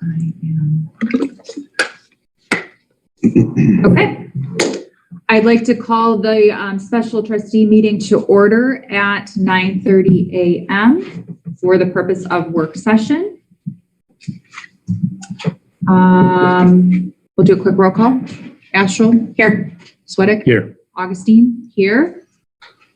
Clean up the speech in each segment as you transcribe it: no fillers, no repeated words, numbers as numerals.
I am. Okay. I'd like to call the special trustee meeting to order at 9:30 a.m. for the purpose of work session. We'll do a quick roll call. Astral, here. Swedick, here. Augustine, here.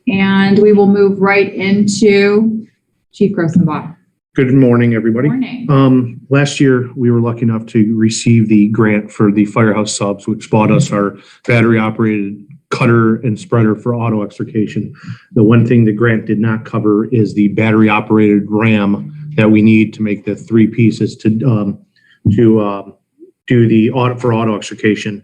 And we will move right into Chief Grossenbach. Good morning, everybody. Morning. Last year, we were lucky enough to receive the grant for the firehouse subs, which bought us our battery-operated cutter and spreader for auto extrication. The one thing the grant did not cover is the battery-operated ram that we need to make the three pieces to do the audit for auto extrication.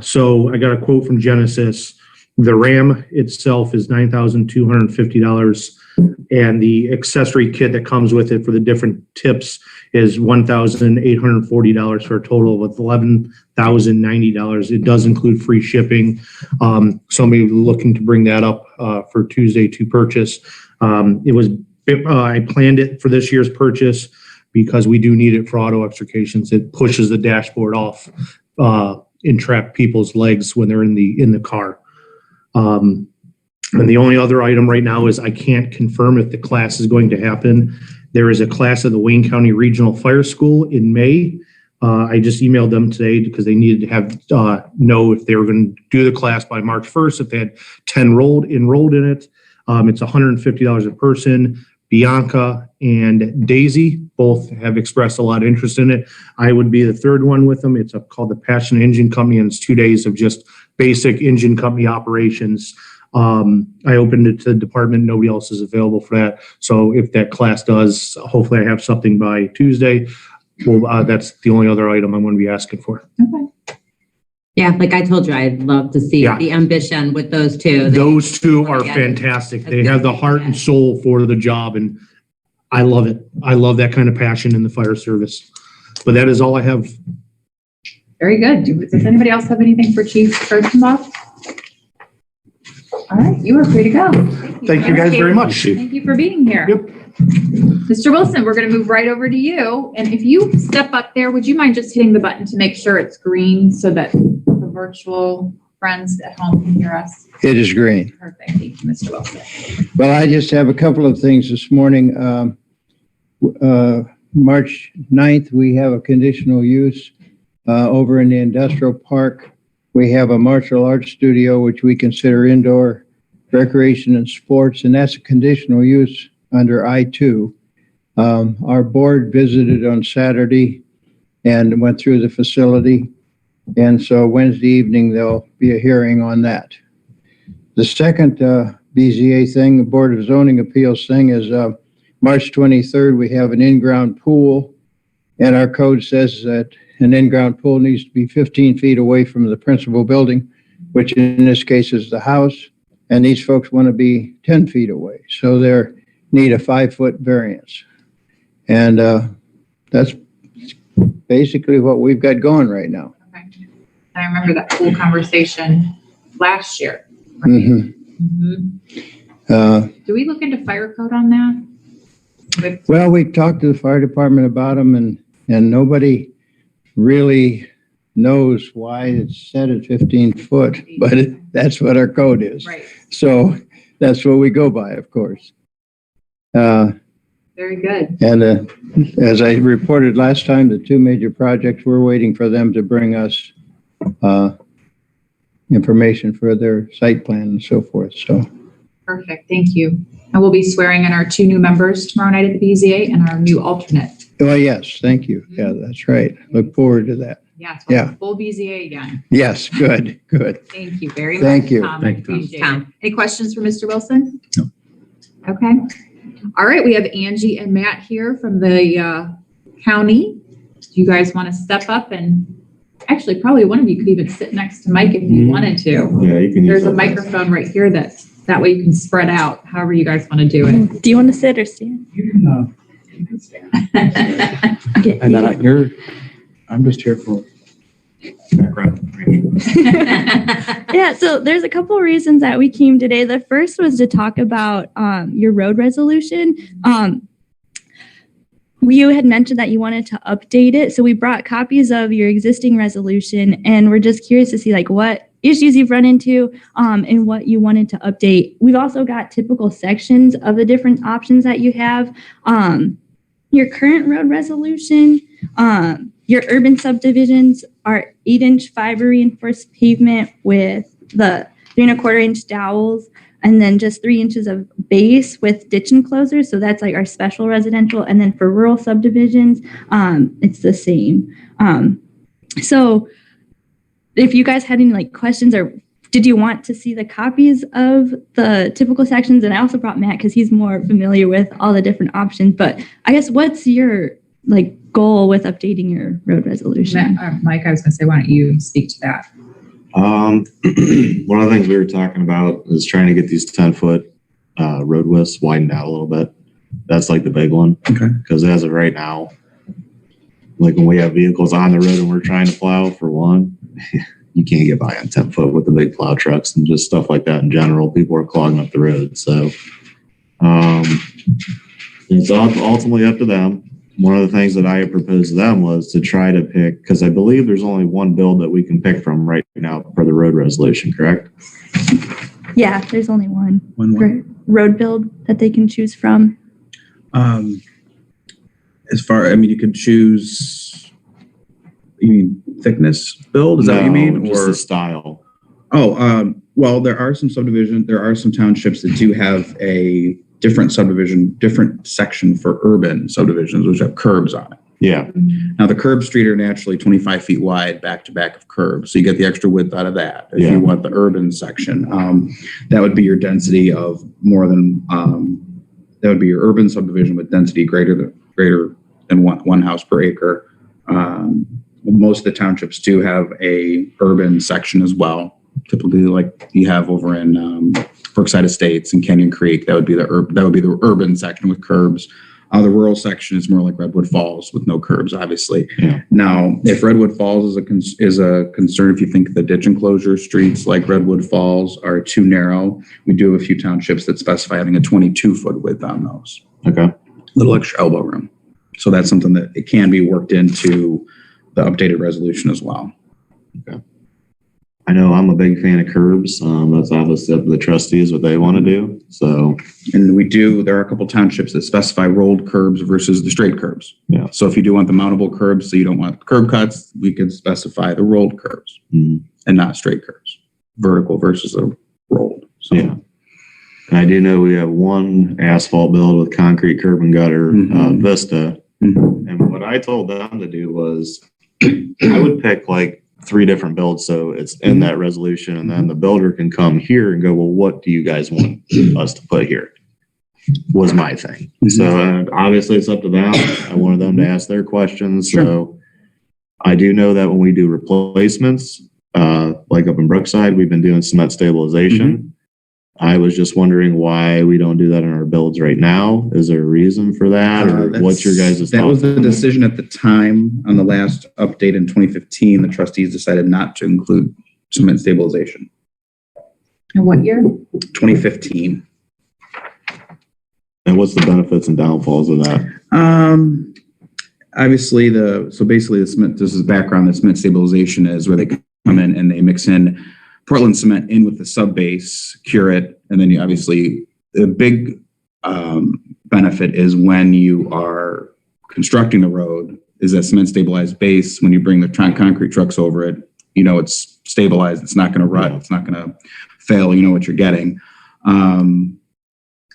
So I got a quote from Genesis. The ram itself is $9,250, and the accessory kit that comes with it for the different tips is $1,840 for a total of $11,090. It does include free shipping. Somebody looking to bring that up for Tuesday to purchase. I planned it for this year's purchase because we do need it for auto extrications. It pushes the dashboard off and trap people's legs when they're in the car. And the only other item right now is I can't confirm if the class is going to happen. There is a class at the Wayne County Regional Fire School in May. I just emailed them today because they needed to have know if they were going to do the class by March 1st, if they had 10 enrolled in it. It's $150 a person. Bianca and Daisy both have expressed a lot of interest in it. I would be the third one with them. It's called the Passion Engine Company, and it's 2 days of just basic engine company operations. I opened it to the department. Nobody else is available for that. So if that class does, hopefully I have something by Tuesday. Well, that's the only other item I'm going to be asking for. Okay. Yeah, like I told you, I'd love to see the ambition with those two. Those two are fantastic. They have the heart and soul for the job, and I love it. I love that kind of passion in the fire service. But that is all I have. Very good. Does anybody else have anything for Chief Grossenbach? All right, you are free to go. Thank you guys very much. Thank you for being here. Yep. Mr. Wilson, we're going to move right over to you. And if you step up there, would you mind just hitting the button to make sure it's green so that the virtual friends at home can hear us? It is green. Perfect. Thank you, Mr. Wilson. Well, I just have a couple of things this morning. March 9th, we have a conditional use over in the industrial park. We have a martial arts studio, which we consider indoor recreation and sports, and that's a conditional use under I-2. Our board visited on Saturday and went through the facility. And so Wednesday evening, there'll be a hearing on that. The second BZA thing, the Board of Zoning Appeals thing, is March 23rd, we have an in-ground pool. And our code says that an in-ground pool needs to be 15 feet away from the principal building, which in this case is the house. And these folks want to be 10 feet away. So they need a 5-foot variance. And that's basically what we've got going right now. Okay. I remember that pool conversation last year. Right? Do we look into fire code on that? Well, we talked to the fire department about them, and nobody really knows why it's set at 15 foot, but that's what our code is. Right. So that's what we go by, of course. Very good. And as I reported last time, the two major projects, we're waiting for them to bring us information for their site plan and so forth. So Perfect. Thank you. And we'll be swearing in our 2 new members tomorrow night at the BZA and our new alternate. oh, yes, thank you. Yeah, that's right. Look forward to that. Yes. Yeah. Full BZA again. Yes, good. Thank you very much. Thank you. Tom. Thank you, Tom. Appreciate it. Any questions for Mr. Wilson? No. Okay. All right. We have Angie and Matt here from the county. Do you guys want to step up and actually probably one of you could even sit next to Mike if you wanted to. Yeah, you can. There's a microphone right here that way you can spread out however you guys want to do it. Do you want to sit or stand? You can stand. And then I'm just here for background. Yeah, so there's a couple of reasons that we came today. The first was to talk about your road resolution. you had mentioned that you wanted to update it. So we brought copies of your existing resolution, and we're just curious to see like what issues you've run into and what you wanted to update. We've also got typical sections of the different options that you have. Your current road resolution, your urban subdivisions are 8-inch fiber reinforced pavement with the 3¼ inch dowels, and then just 3 inches of base with ditch enclosures. So that's like our special residential. And then for rural subdivisions, it's the same. So if you guys had any like questions, or did you want to see the copies of the typical sections? And I also brought Matt because he's more familiar with all the different options. But I guess what's your like goal with updating your road resolution? Mike, I was going to say, why don't you speak to that? One of the things we were talking about is trying to get these 10-foot road widths widened out a little bit. That's like the big one. Okay. Because as of right now, like when we have vehicles on the road and we're trying to plow, for one, you can't get by on 10-foot with the big plow trucks and just stuff like that in general. People are clogging up the road. So it's ultimately up to them. One of the things that I had proposed to them was to try to pick, because I believe there's only one build that we can pick from right now for the road resolution, correct? Yeah, there's only one One. road build that they can choose from. You could choose, you mean thickness build? Is that what you mean? Just the style. Well, there are some subdivisions, there are some townships that do have a different subdivision, different section for urban subdivisions, which have curbs on it. Yeah. Now, the curb street are naturally 25 feet wide, back to back of curbs. So you get the extra width out of that. If Yeah. you want the urban section, that would be your density of more than, that would be your urban subdivision with density greater than one house per acre. Most of the townships do have a urban section as well. Typically, like you have over in Brookside Estates and Canyon Creek, that would be the urban section with curbs. The rural section is more like Redwood Falls with no curbs, obviously. Yeah. Now, if Redwood Falls is a concern, if you think the ditch enclosure streets like Redwood Falls are too narrow, we do have a few townships that specify having a 22-foot width on those. Okay. Little extra elbow room. So that's something that it can be worked into the updated resolution as well. Okay. I know I'm a big fan of curbs. That's obviously up to the trustees what they want to do. So, and there are a couple townships that specify rolled curbs versus the straight curbs. Yeah. So if you do want the mountable curbs, so you don't want curb cuts, we could specify the rolled curbs and not straight curbs, vertical versus a rolled. So. Yeah. And I do know we have one asphalt build with concrete curb and gutter, Vista. Mm-hmm. And what I told them to do was I would pick like 3 different builds so it's in that resolution, and then the builder can come here and go, well, what do you guys want us to put here? Was my thing. So obviously it's up to them. I wanted them to ask their questions. Sure. So I do know that when we do replacements, like up in Brookside, we've been doing cement stabilization. I was just wondering why we don't do that in our builds right now. Is there a reason for that, or what's your guys' thoughts? That was the decision at the time. On the last update in 2015, the trustees decided not to include cement stabilization. And what year? 2015. And what's the benefits and downfalls of that? Obviously, basically the cement, this is background, the cement stabilization is where they come in and they mix in Portland cement in with the sub base, cure it, and then you obviously, the big benefit is when you are constructing the road is that cement stabilized base. When you bring the concrete trucks over it, you know it's stabilized, it's not going to rut, it's not going to fail, you know what you're getting.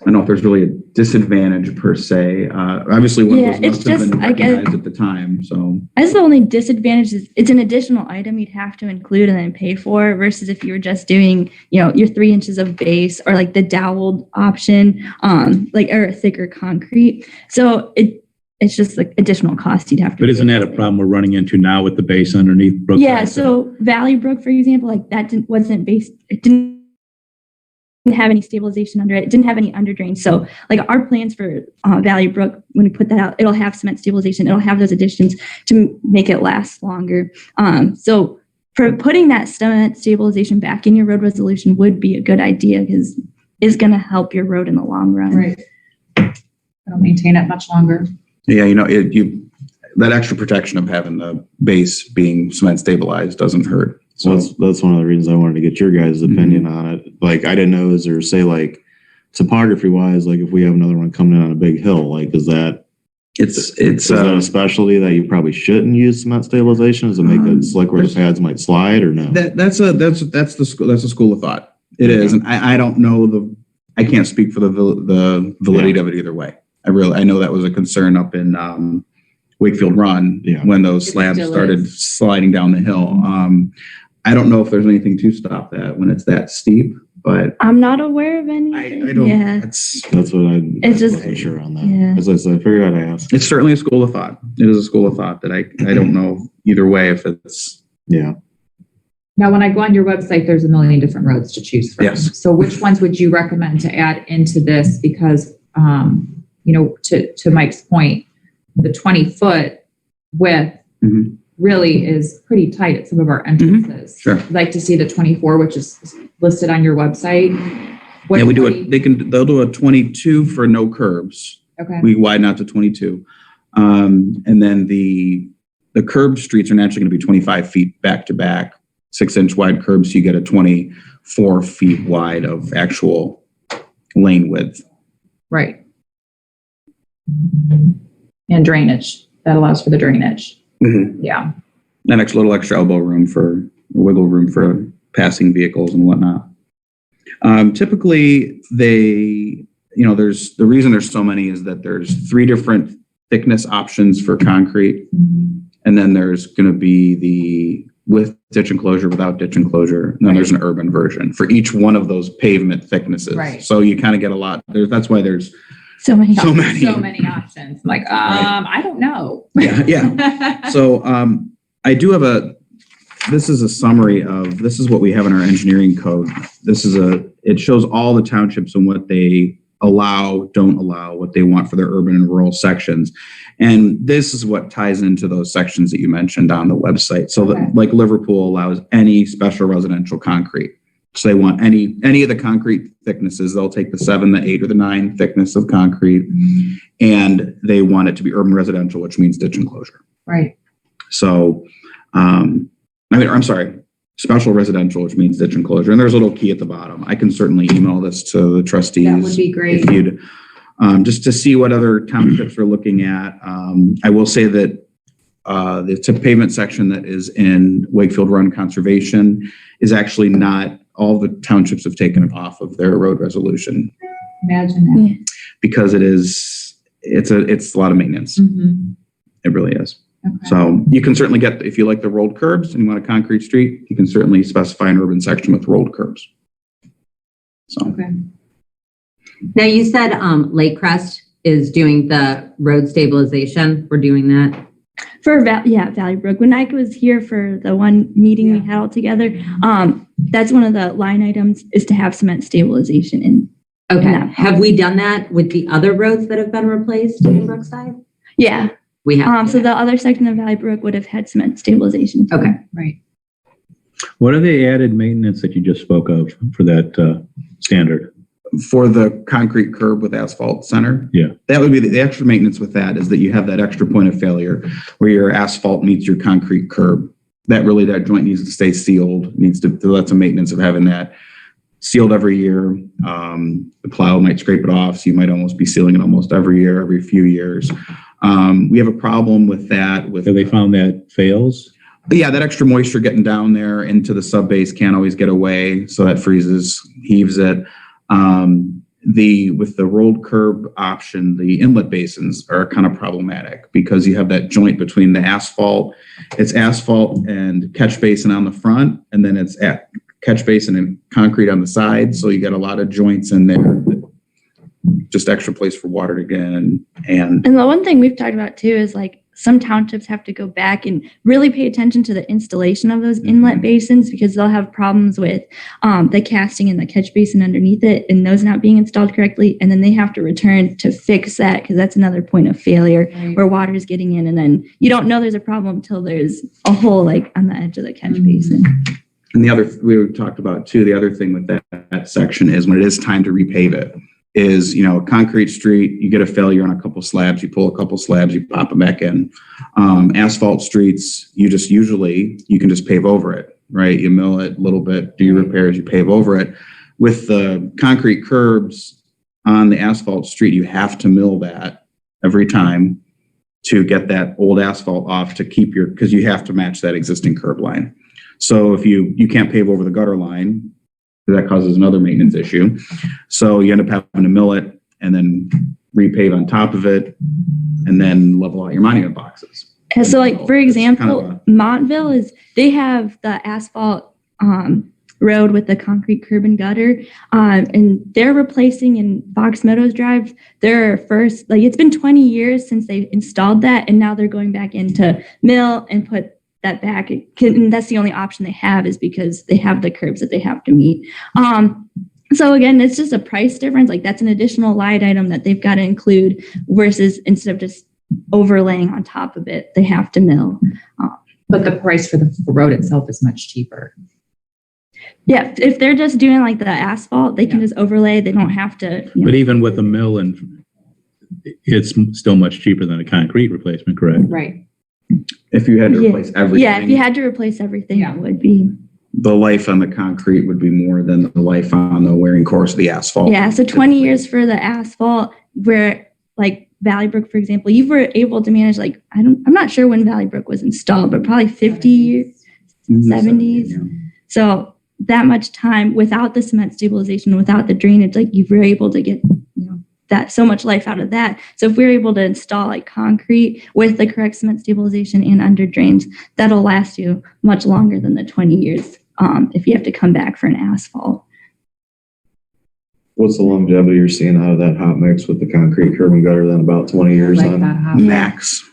I don't know if there's really a disadvantage per se. Obviously, one of those must have been recognized at the time. So I guess the only disadvantage is it's an additional item you'd have to include and then pay for, versus if you were just doing, your 3 inches of base or like the doweled option, or a thicker concrete. So it's just like additional cost you'd have to. But isn't that a problem we're running into now with the base underneath Brook? Yeah. So Valley Brook, for example, like that wasn't based. It didn't have any stabilization under it. It didn't have any underdrain. So like our plans for Valley Brook, when we put that out, it'll have cement stabilization. It'll have those additions to make it last longer. So for putting that cement stabilization back in your road resolution would be a good idea, because it's going to help your road in the long run. Right. It'll maintain it much longer. Yeah, that extra protection of having the base being cement stabilized doesn't hurt. So that's one of the reasons I wanted to get your guys' opinion Mm-hmm. on it. Like, I didn't know, is there, say, like, topography wise, like if we have another one coming in on a big hill, like, is that It's a specialty that you probably shouldn't use cement stabilization? Does it make it slick where the pads might slide, or no? that's the school of thought. It is, and I don't know I can't speak for the validity of it either way. I know that was a concern up in Wakefield Run when those slabs started sliding down the hill. I don't know if there's anything to stop that when it's that steep, but I'm not aware of anything. I don't. Yeah. That's what It's just- wasn't sure on that. yeah. As I said, I figured I'd ask. It's certainly a school of thought. It is a school of thought that I don't know either way if it's. Yeah. Now, when I go on your website, there's a million different roads to choose from. Yes. So which ones would you recommend to add into this? Because, to Mike's point, the 20-foot width Mhm. really is pretty tight at some of our entrances. Sure. I'd like to see the 24, which is listed on your website. Yeah, we do it. They'll do a 22 for no curbs. Okay. We widen out to 22. And then the curb streets are naturally going to be 25 feet back to back, 6-inch wide curbs. So you get a 24 feet wide of actual lane width. Right. And drainage. That allows for the drainage. Mm-hmm. Yeah. That little extra elbow room wiggle room for passing vehicles and whatnot. Typically there's the reason there's so many is that there's 3 different thickness options for concrete. Mm-hmm. And then there's going to be the with ditch enclosure, without ditch enclosure. And then there's an urban version for each one of those pavement thicknesses. Right. So you kind of get a lot there. That's why there's So many. so many. So many options. I'm like, I don't know. Yeah. So I do have this is a summary of, this is what we have in our engineering code. It shows all the townships and what they allow, don't allow, what they want for their urban and rural sections. And this is what ties into those sections that you mentioned on the website. So Okay. that, like Liverpool allows any special residential concrete. So they want any of the concrete thicknesses. They'll take the 7, the 8, or the 9 thickness of concrete, and they want it to be urban residential, which means ditch enclosure. Right. So, I'm sorry, special residential, which means ditch enclosure. And there's a little key at the bottom. I can certainly email this to the trustees. That would be great. If you'd, just to see what other townships are looking at. I will say that the tip pavement section that is in Wakefield Run Conservation is actually not, all the townships have taken it off of their road resolution Imagine that. because it's a lot of maintenance. Mhm. It really is. Okay. So you can certainly get, if you like the rolled curbs and you want a concrete street, you can certainly specify an urban section with rolled curbs. So Okay. Now you said Lake Crest is doing the road stabilization. We're doing that. For Valley Brook. When Ike was here for the one meeting we had all together, that's one of the line items is to have cement stabilization in. Okay. Yeah. Have we done that with the other roads that have been replaced in Brookside? Yeah. We have. So the other section of Valley Brook would have had cement stabilization. Okay. Right. What are the added maintenance that you just spoke of for that standard? for the concrete curb with asphalt center. Yeah. That would be the extra maintenance with that is that you have that extra point of failure where your asphalt meets your concrete curb. That joint needs to stay sealed, that's a maintenance of having that sealed every year. The plow might scrape it off, so you might almost be sealing it almost every year, every few years. We have a problem with that. Have they found that fails? But yeah, that extra moisture getting down there into the sub base can't always get away, so that freezes, heaves it. With the rolled curb option, the inlet basins are kind of problematic because you have that joint between the asphalt. It's asphalt and catch basin on the front, and then it's at catch basin and concrete on the side. So you got a lot of joints in there, just extra place for water to get in. And the one thing we've talked about too is like some townships have to go back and really pay attention to the installation of those inlet basins because they'll have problems with the casting and the catch basin underneath it and those not being installed correctly. And then they have to return to fix that because that's another point of failure where water is getting in. And then you don't know there's a problem until there's a hole like on the edge of the catch basin. the other, we talked about too, the other thing with that section is when it is time to repave it, is, a concrete street, you get a failure on a couple slabs, you pull a couple slabs, you pop them back in. Asphalt streets, you can just pave over it, right? You mill it a little bit, do your repairs, you pave over it. With the concrete curbs on the asphalt street, you have to mill that every time to get that old asphalt off to keep because you have to match that existing curb line. So if you can't pave over the gutter line, that causes another maintenance issue. So you end up having to mill it and then repave on top of it and then level out your monument boxes. And so like, for It's example, kind of Montville they have the asphalt road with the concrete curb and gutter, and they're replacing in Fox Meadows Drive their first, it's been 20 years since they installed that, and now they're going back into mill and put that back. And that's the only option they have, is because they have the curbs that they have to meet. So again, it's just a price difference. Like, that's an additional line item that they've got to include, versus instead of just overlaying on top of it, they have to mill. But the price for the road itself is much cheaper. Yeah, if they're just doing like the asphalt, they can just overlay. They don't have to. But even with the mill, and it's still much cheaper than a concrete replacement, correct? Right. if you had to replace everything. Yeah, if you had to replace everything, Yeah. it would be. The life on the concrete would be more than the life on the wearing course of the asphalt. Yeah, so 20 years for the asphalt, where like Valley Brook, for example, you were able to manage I'm not sure when Valley Brook was installed, but probably 50 years, 70s. Yeah. So that much time without the cement stabilization, without the drainage, you were able to get, that so much life out of that. So if we're able to install concrete with the correct cement stabilization and under drains, that'll last you much longer than the 20 years if you have to come back for an asphalt. What's the longevity you're seeing out of that hot mix with the concrete curb and gutter then about 20 years Like on? that hot. Max.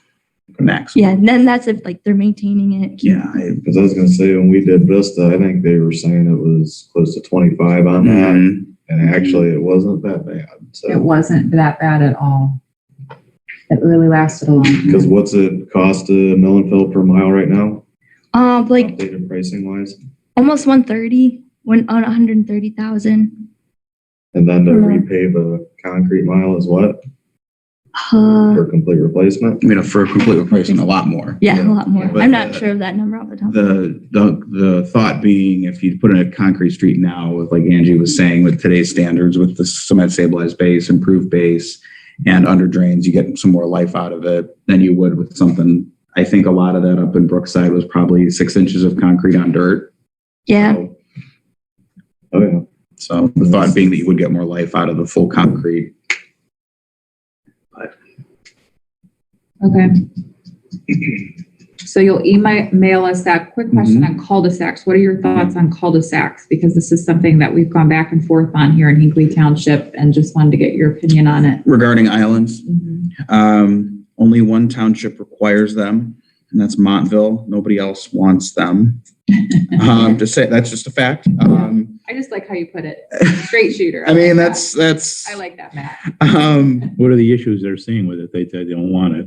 Yeah, and then that's if they're maintaining it. Yeah. Because I was going to say, when we did Vista, I think they were saying it was close to 25 on that. Mhm. And actually, it wasn't that bad. It So, wasn't that bad at all. It really lasted a long time. because what's it cost to mill and fill per mile right now? Updated pricing wise? Almost 130, on 130,000. And then to Yeah. repave a concrete mile is what? Uh, For complete replacement? I mean, for a complete replacement, a lot more. yeah, a lot more. But I'm not sure of that number off the top. The thought being, if you put in a concrete street now with, like Angie was saying, with today's standards, with the cement stabilized base, improved base, and under drains, you get some more life out of it than you would with something. I think a lot of that up in Brookside was probably 6 inches of concrete on dirt. Yeah. So, Oh, yeah. so the thought being that you would get more life out of the full concrete. Okay. So you'll email us that. Quick question on cul-de-sacs. What are your thoughts on cul-de-sacs? Because this is something that we've gone back and forth on here in Hinckley Township, and just wanted to get your opinion on it. Regarding islands, Mhm. only one township requires them, and that's Montville. Nobody else wants them. Just say that's just a fact. I just like how you put it. Straight shooter. I mean, like that's that. I like that, Matt. What are the issues they're seeing with it? They don't want it.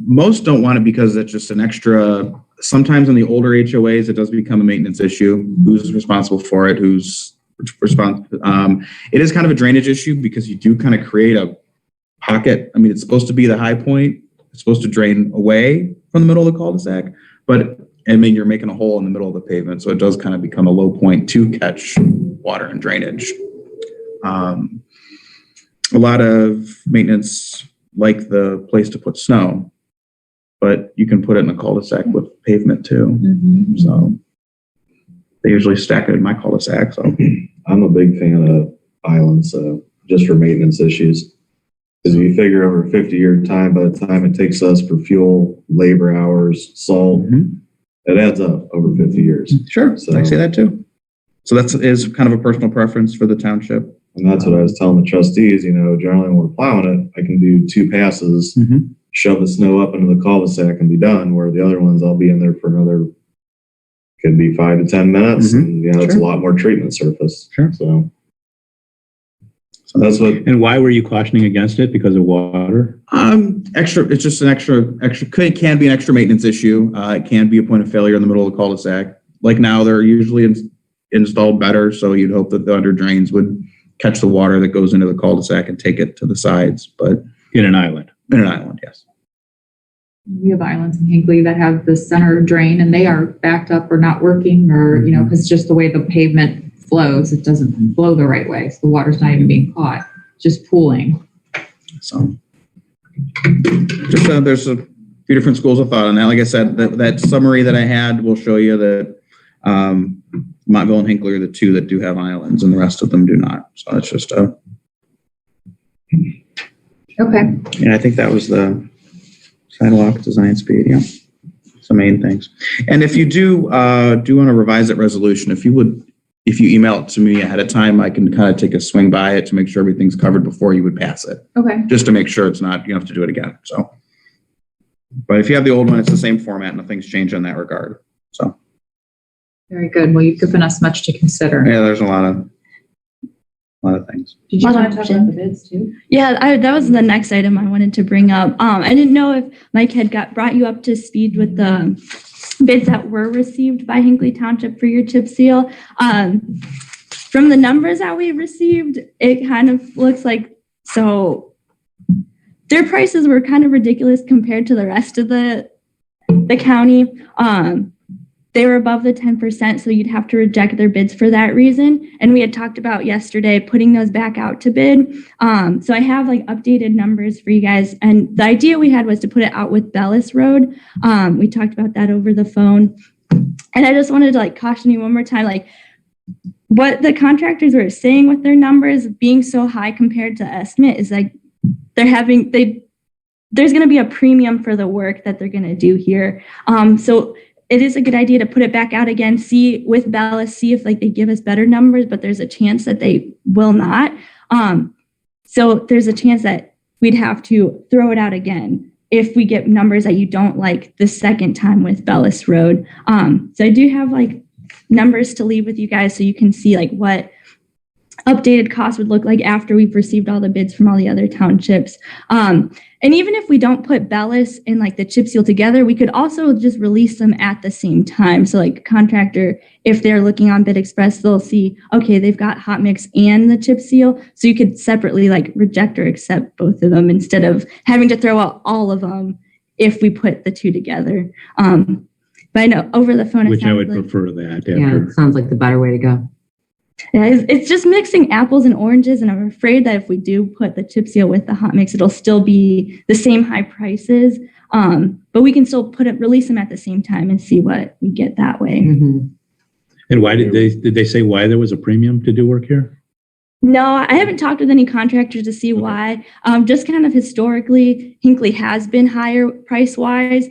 Most don't want it because it's just an extra. Sometimes in the older HOAs, it does become a maintenance issue. Who's responsible for it? Who's responsible? It is kind of a drainage issue because you do kind of create a pocket. I mean, it's supposed to be the high point. It's supposed to drain away from the middle of the cul-de-sac, but I mean, you're making a hole in the middle of the pavement, so it does kind of become a low point to catch water and drainage. A lot of maintenance like the place to put snow, but you can put it in a cul-de-sac with pavement too. Mhm. So they usually stack it in my cul-de-sac. So I'm a big fan of islands, just for maintenance issues. Because if you figure over a 50-year time, by the time it takes us for fuel, labor hours, salt, it adds up over 50 years. sure, So- I say that too. So that's is kind of a personal preference for the township. And that's what I was telling the trustees, generally when we're plowing it, I can do 2 passes, shove the snow up into the cul-de-sac and be done, where the other ones I'll be in there for another, could be 5 to 10 minutes. And, it's a Sure. lot more treatment surface. Sure. So that's what, And why were you cautioning against it? Because of water? Extra, it's just an extra, can be an extra maintenance issue. It can be a point of failure in the middle of the cul-de-sac. Like now, they're usually installed better, so you'd hope that the under drains would catch the water that goes into the cul-de-sac and take it to the sides, but In an island. in an island, yes. We have islands in Hinckley that have the center drain and they are backed up or not working or, you know, because just the way the pavement flows, it doesn't flow the right way. So the water's not even being caught, just pooling. So just there's a few different schools of thought on that. Like I said, that summary that I had will show you that Montville and Hinckley are the two that do have islands and the rest of them do not. So that's just Okay. and I think that was the sidewalk design speed. Yeah. It's the main things. And if you do want to revise that resolution, if you email it to me ahead of time, I can kind of take a swing by it to make sure everything's covered before you would pass it, Okay. just to make sure it's not, you have to do it again. So, but if you have the old one, it's the same format. Nothing's changed in that regard. So, Very good. Well, you've given us much to consider. yeah, there's a lot of things. Did you Lot of want to talk about the bids too? Yeah, that was the next item I wanted to bring up. I didn't know if Mike had brought you up to speed with the bids that were received by Hinckley Township for your chip seal. From the numbers that we received, it kind of looks like, so their prices were kind of ridiculous compared to the rest of the county. They were above the 10%, so you'd have to reject their bids for that reason. And we had talked about yesterday putting those back out to bid. So I have like updated numbers for you guys. And the idea we had was to put it out with Bellis Road. We talked about that over the phone. And I just wanted to like caution you one more time, like what the contractors were saying with their numbers being so high compared to estimate is like there's going to be a premium for the work that they're going to do here. So it is a good idea to put it back out again, see with Bellis, see if like they give us better numbers, but there's a chance that they will not. So there's a chance that we'd have to throw it out again if we get numbers that you don't like the second time with Bellis Road. So I do have like numbers to leave with you guys so you can see like what updated costs would look like after we've received all the bids from all the other townships. And even if we don't put Bellis and like the chip seal together, we could also just release them at the same time. So like contractor, if they're looking on Bid Express, they'll see, okay, they've got hot mix and the chip seal. So you could separately like reject or accept both of them instead of having to throw out all of them if we put the two together. But I know over the phone, Which I would prefer that Yeah, after. it sounds like the better way to go. Yeah, it's just mixing apples and oranges, and I'm afraid that if we do put the chip seal with the hot mix, it'll still be the same high prices. But we can still release them at the same time and see what we get that way. Mhm. And why did they say why there was a premium to do work here? No, I haven't talked with any contractors to see why. Just kind of historically, Hinckley has been higher price wise.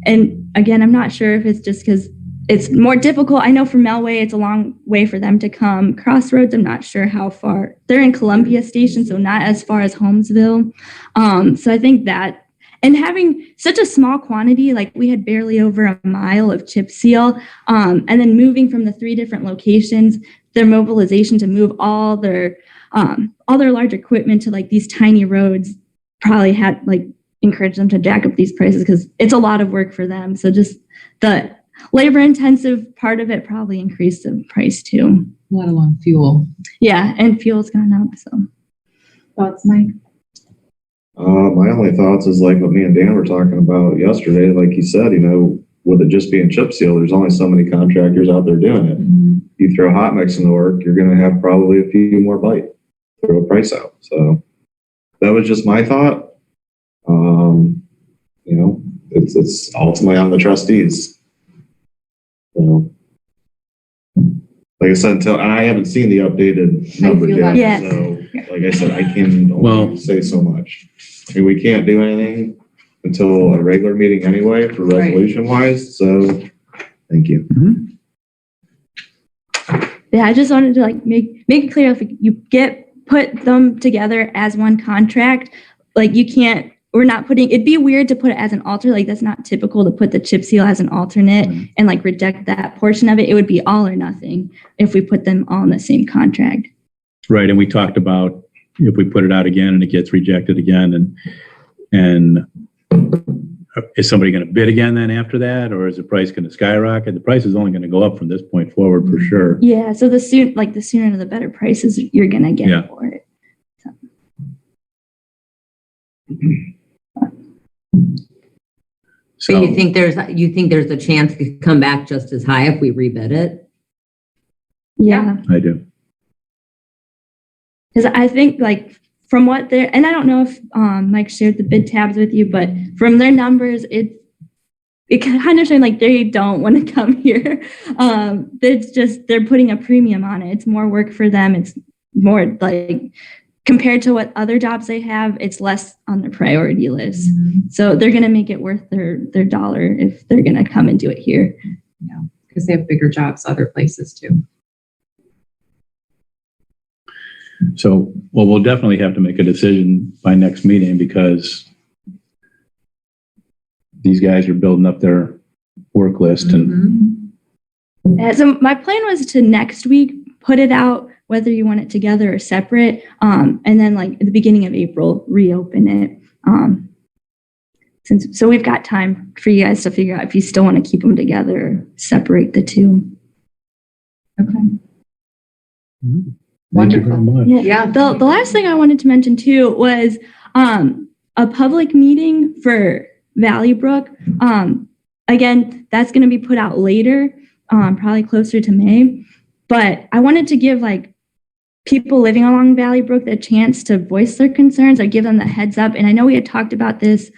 And again, I'm not sure if it's just because it's more difficult. I know from Melway, it's a long way for them to come. Crossroads, I'm not sure how far. They're in Columbia Station, so not as far as Holmesville. So I think that, and having such a small quantity, like we had barely over a mile of chip seal, and then moving from the 3 different locations, their mobilization to move all their large equipment to like these tiny roads probably had like encouraged them to jack up these prices because it's a lot of work for them. So just the labor intensive part of it probably increased the price too. Let alone fuel. Yeah, and fuel's gone up. So Thoughts, Mike? My only thoughts is like what me and Dan were talking about yesterday. Like you said, with it just being chip seal, there's only so many contractors out there doing it. Mhm. You throw hot mix in the work, you're going to have probably a few more bite, throw a price out. So that was just my thought. It's ultimately on the trustees. So, like I said, I haven't seen the updated numbers feel yet. that. Yes. So, like I said, I can only say so much. I mean, we can't do anything until a regular meeting anyway for Right. resolution wise. So, thank you. yeah, I just wanted to like make it clear if you put them together as one contract, like you can't. We're not putting, it'd be weird to put it as an alter, like that's not typical to put the chip seal as an alternate and like reject that portion of it. It would be all or nothing if we put them all in the same contract. Right, and we talked about if we put it out again and it gets rejected again, and is somebody going to bid again then after that, or is the price going to skyrocket? The price is only going to go up from this point forward for sure. Yeah, so the sooner the better prices you're gonna get Yeah. for it. So So you think there's a chance it could come back just as high if we rebid it? Yeah, I do. because I think like from what they're, and I don't know if Mike shared the bid tabs with you, but from their numbers, it kind of showing like they don't want to come here. It's just they're putting a premium on it. It's more work for them. It's more like compared to what other jobs they have, it's less on their priority list. So they're going to make it worth their dollar if they're going to come and do it here. Yeah, because they have bigger jobs other places too. So, well, we'll definitely have to make a decision by next meeting because these guys are building up their work list and Yeah, so my plan was to next week put it out, whether you want it together or separate, and then like at the beginning of April, reopen it. So we've got time for you guys to figure out if you still want to keep them together or separate the two. Okay. thank you very much. Yeah. The last thing I wanted to mention too was a public meeting for Valley Brook. Again, that's going to be put out later, probably closer to May. But I wanted to give like people living along Valley Brook the chance to voice their concerns or give them the heads up. And I know we had talked about this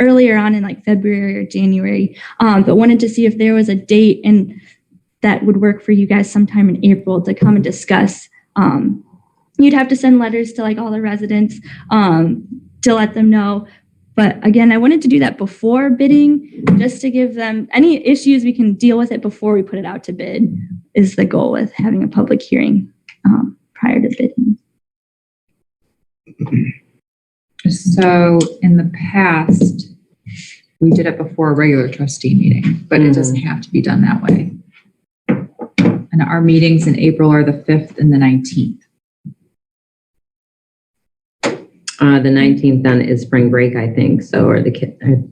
earlier on in like February or January, but wanted to see if there was a date and that would work for you guys sometime in April to come and discuss. You'd have to send letters to like all the residents to let them know. But again, I wanted to do that before bidding, just to give them any issues we can deal with it before we put it out to bid is the goal with having a public hearing prior to bidding. So in the past, we did it before a regular trustee meeting, but it doesn't have to be done that way. And our meetings in April are the 5th and the 19th. The 19th then is spring break, I think. So, or the kid, I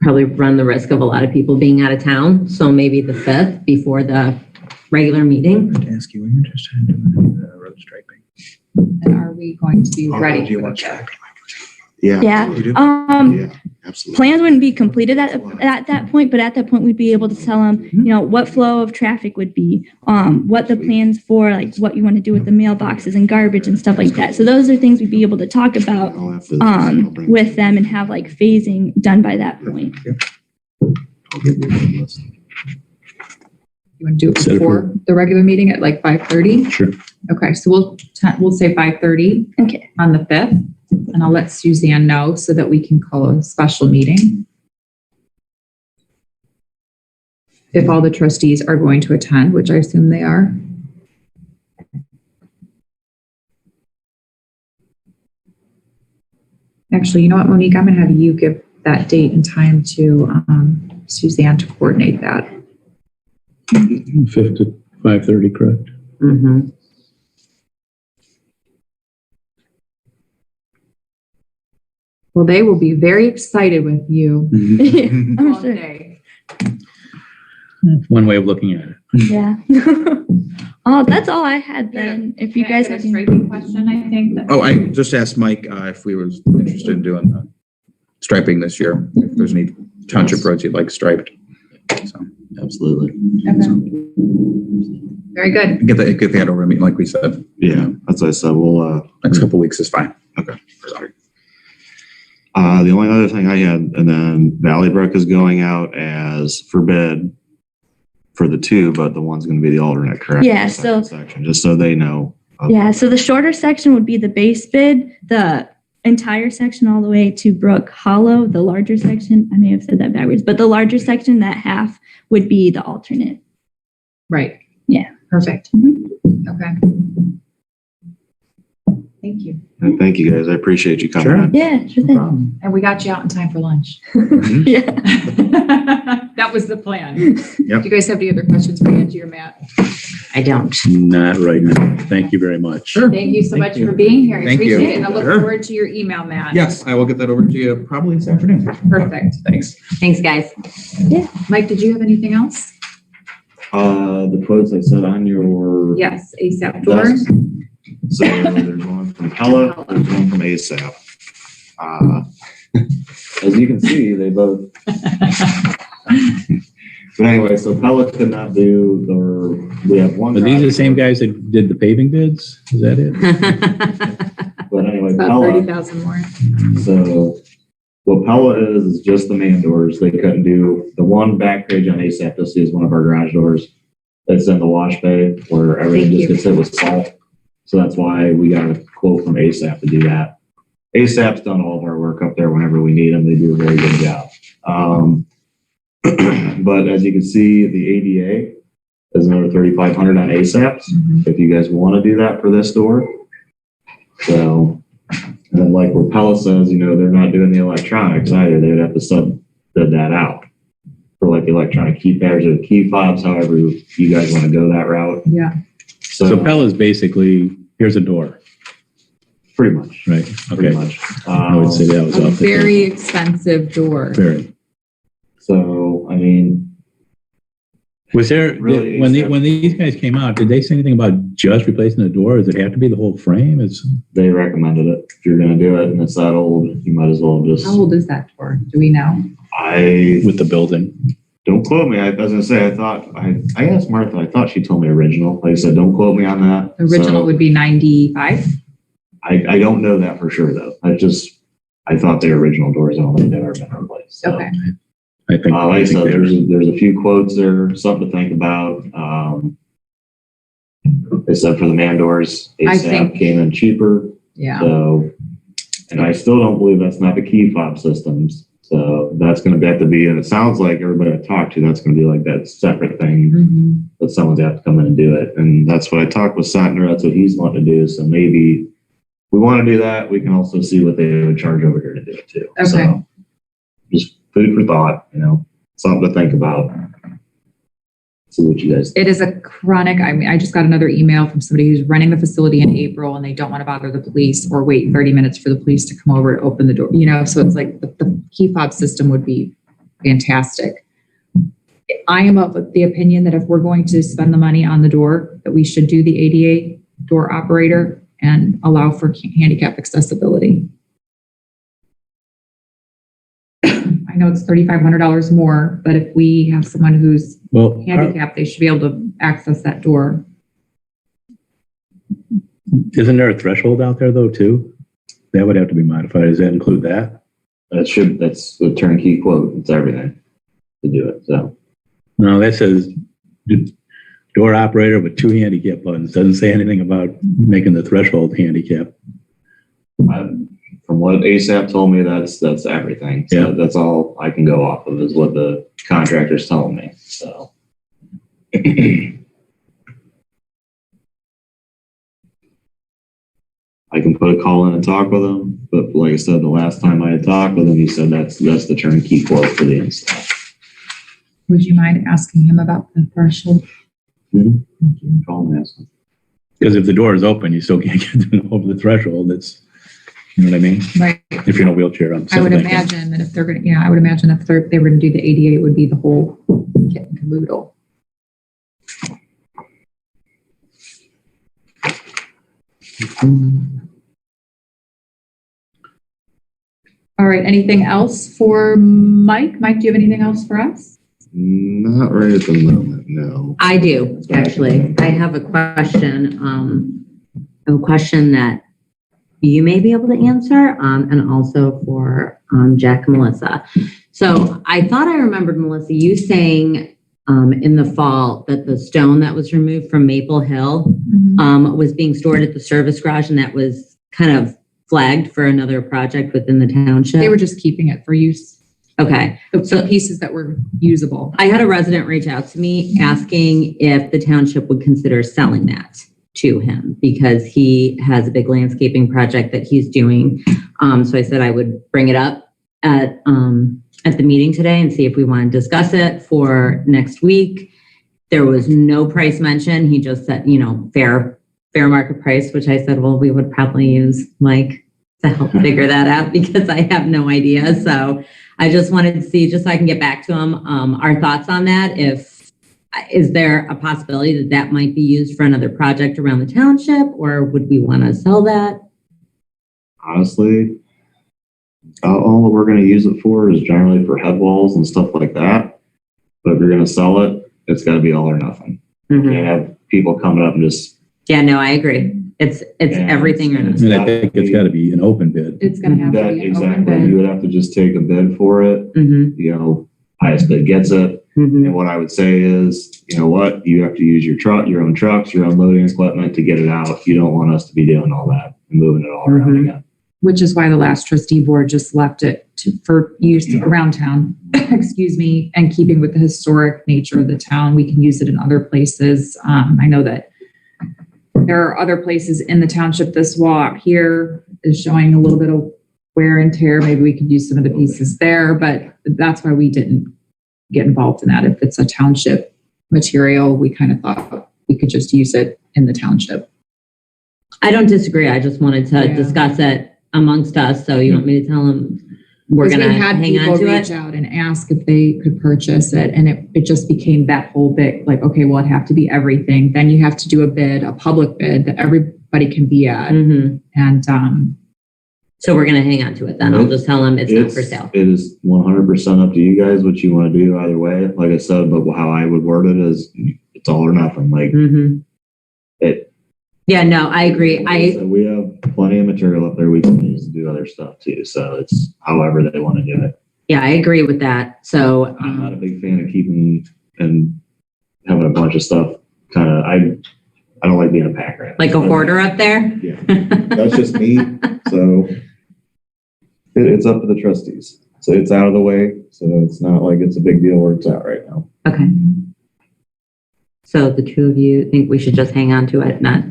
probably run the risk of a lot of people being out of town. So maybe the 5th before the regular meeting. To ask you, are you interested in doing road striping? And are we going to be ready? Do you for want that? Yeah. Yeah. You do? Yeah, absolutely. Plans wouldn't be completed at that point, but at that point, we'd be able to tell them, you know, what flow of traffic would be, what the plans for, like what you want to do with the mailboxes and garbage and stuff like that. So those are things we'd be able to talk about I'll have to- I'll bring- with them and have like phasing done by that point. I'll give you the list. You want to do it Set it before the regular meeting at like 5:30? Sure. Okay, so we'll say 5:30 Okay. on the 5th, and I'll let Suzanne know so that we can call a special meeting. If all the trustees are going to attend, which I assume they are. Actually, you know what, Monique, I'm gonna have you give that date and time to Suzanne to coordinate that. 5 to 5:30, correct? Mm-hmm. Well, they will be very excited with you. I'm all sure. day. One way of looking at it. Yeah. Oh, that's all I had then. If you guys have a striping question, I think. that- Oh, I just asked Mike if we were interested in doing striping this year. If there's any township roads you'd like striped. So Absolutely. Okay. Very good. get that over to me, like we said. Yeah, that's what I said. We'll, Next couple weeks is fine. sorry. The only other thing I had, and then Valley Brook is going out as for bid for the two, but the one's going to be the alternate, correct? Yeah, The second so- section, just so they know. Yeah, so the shorter section would be the base bid, the entire section all the way to Brook Hollow. The larger section, I may have said that backwards, but the larger section, that half would be the alternate. Right. Yeah. Perfect. Okay. Thank you. And thank you guys. I appreciate you coming. Sure. in. Yeah, sure thing. And we got you out in time for lunch. Yeah. That was the plan. Yep. Do you guys have any other questions for Angie or Matt? I don't. Not right now. Thank you very much. Sure. Thank you so Thank much you. for being here. I Thank you. appreciate it. And I look Sure. forward to your email, Matt. Yes, I will get that over to you probably this afternoon. Perfect. Thanks. Thanks, guys. Mike, did you have anything else? The quotes I said on your Yes, ASAP doors. desk. So there's one from Pella, there's one from ASAP. As you can see, they both. But anyway, so Pella could not do, or we have one. Are these the garage same door. guys that did the paving bids? Is that it? But anyway, About Pella, 30,000 more. so what Pella is just the main doors. They couldn't do, the one back page on ASAP you'll see is one of our garage doors. It's in the wash bay where everything Thank just you. gets hit with salt. So that's why we got a quote from ASAP to do that. ASAP's done all of our work up there whenever we need them. They do a very good job. But as you can see, the ADA is another 3,500 on ASAP's if you guys want to do that for this door. So, and then like what Pella says, you know, they're not doing the electronics either. They would have to sub bid that out for like the electronic keypads or key fobs, however you guys want to go that route. Yeah. So Pella's basically, here's a door, Pretty much. right? Pretty Okay. much. I would say that was A off the. very expensive door. Very. So, I mean, Was there, Really, when ASAP. when these guys came out, did they say anything about just replacing the door? Does it have to be the whole frame? It's, they recommended it. If you're going to do it and it's that old, you might as well just, How old is that door? Do we know? I with the building. don't quote me. I was going to say, I asked Martha, I thought she told me original. Like I said, don't quote me on that. The original So, would be 95. I don't know that for sure though. I thought the original doors only had ever been replaced. So. Okay. I think. Like I said, there's a few quotes there, something to think about. They said for the man doors, I ASAP think- came in cheaper. Yeah. So, and I still don't believe that's not the key fob systems. So that's going to have to be, and it sounds like everybody I talked to, that's going to be like that separate thing Mhm. that someone's have to come in and do it. And that's what I talked with Santner. That's what he's wanting to do. So maybe if we want to do that. We can also see what they would charge over here to do it too. Okay. So just food for thought, you know, something to think about. See what you guys think. It is a chronic, I mean, I just got another email from somebody who's running the facility in April and they don't want to bother the police or wait 30 minutes for the police to come over to open the door, you know, so it's like the key fob system would be fantastic. I am of the opinion that if we're going to spend the money on the door, that we should do the ADA door operator and allow for handicap accessibility. I know it's $3,500 more, but if we have someone who's Well, handicapped, they should be able to access that door. isn't there a threshold out there though too? That would have to be modified. Does that include that? That's the turnkey quote. It's everything to do it. So No, that says door operator with 2 handicap buttons. Doesn't say anything about making the threshold handicap. from what ASAP told me, that's everything. So Yeah. that's all I can go off of is what the contractor's telling me. So. I can put a call in and talk with him, but like I said, the last time I had talked with him, he said that's the turnkey quote for the install. Would you mind asking him about the threshold? Mhm. Thank you. Call him and ask him. Because if the door is open, you still can't get over the threshold. That's, you know what I mean? Right. If you're in a wheelchair, I'm I would thinking. imagine that if they're going to, I would imagine if they were going to do the ADA, it would be the whole kit and caboodle. All right, anything else for Mike? Mike, do you have anything else for us? Not right at the moment, no. I do, actually. I have a question, that you may be able to answer, and also for Jack and Melissa. So I thought I remembered, Melissa, you saying in the fall that the stone that was removed from Maple Hill was being stored at the service garage, and that was kind of flagged for another project within the township? They were just keeping it for use, Okay. the pieces that were usable. I had a resident reach out to me asking if the township would consider selling that to him because he has a big landscaping project that he's doing. So I said I would bring it up at the meeting today and see if we want to discuss it for next week. there was no price mentioned. He just said, fair market price, which I said, well, we would probably use Mike to help figure that out because I have no idea. So I just wanted to see, just so I can get back to him, our thoughts on that. Is there a possibility that might be used for another project around the township, or would we want to sell that? Honestly, all we're going to use it for is generally for head walls and stuff like that. But if you're going to sell it, it's got to be all or nothing. You can't have people coming up and just. Yeah, no, I agree. It's everything or nothing. And I think it's got to be an open bid. It's gonna have to That be an open exactly. bid. You would have to just take a bid for it. Highest bid gets it. And what I would say is, you know what, you have to use your own trucks, your own loading equipment to get it out. You don't want us to be doing all that and moving it all around again. Which is why the last trustee board just left it for use around town, excuse me, and keeping with the historic nature of the town, we can use it in other places. I know that there are other places in the township. This wall out here is showing a little bit of wear and tear. Maybe we could use some of the pieces there, but that's why we didn't get involved in that. If it's a township material, we kind of thought we could just use it in the township. I don't disagree. I just wanted to discuss it amongst us. So you want me to tell them we're going to hang on to We had people reach it? out and ask if they could purchase it. And it just became that whole bit like, okay, well, it'd have to be everything. Then you have to do a bid, a public bid that everybody can be at. And so we're going to hang on to it then. I'll just tell them it's not for sale. It is 100% up to you guys what you want to do either way. Like I said, but how I would word it is it's all or nothing. Like it. Yeah, no, I agree. So we have plenty of material up there we can use to do other stuff too. So it's however they want to do it. Yeah, I agree with that. So I'm not a big fan of keeping and having a bunch of stuff. I don't like being a pack rat. like a hoarder up there? Yeah, that's just me. So it's up to the trustees. So it's out of the way. So it's not like it's a big deal where it's out right now. Okay. So the two of you think we should just hang on to it, not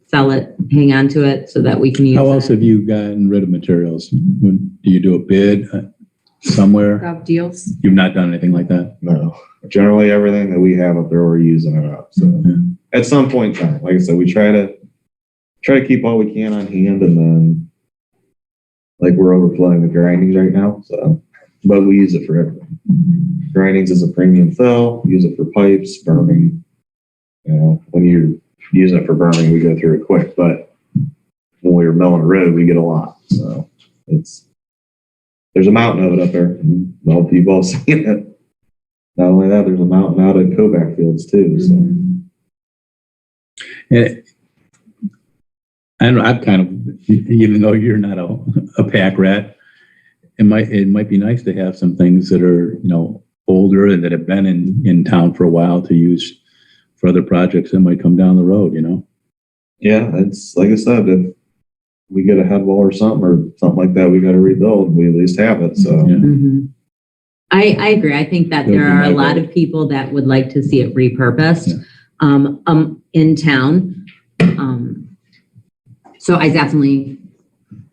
sell it, hang on to it so that we can use How else it? have you gotten rid of materials? Do you do a bid somewhere? gov deals. You've not done anything like that? No, generally everything that we have up there, we're using it up. So at some point in time, like I said, we try to keep all we can on hand, and then like we're overflowing with grindings right now. So, but we use it for everything. Grindings is a premium fill. Use it for pipes, burning. When you're using it for burning, we go through it quick. But when we were milling a road, we get a lot. So there's a mountain of it up there. Well, you've all seen it. Not only that, there's a mountain out at Kovac Fields too. So. And I don't know, I've kind of, even though you're not a pack rat, it might be nice to have some things that are, older and that have been in town for a while to use for other projects that might come down the road, Yeah, it's like I said, if we get a head wall or something like that, we got to rebuild. We at least have it. So Yeah. I agree. I think that there are a lot of people that would like to see it repurposed in town. So I definitely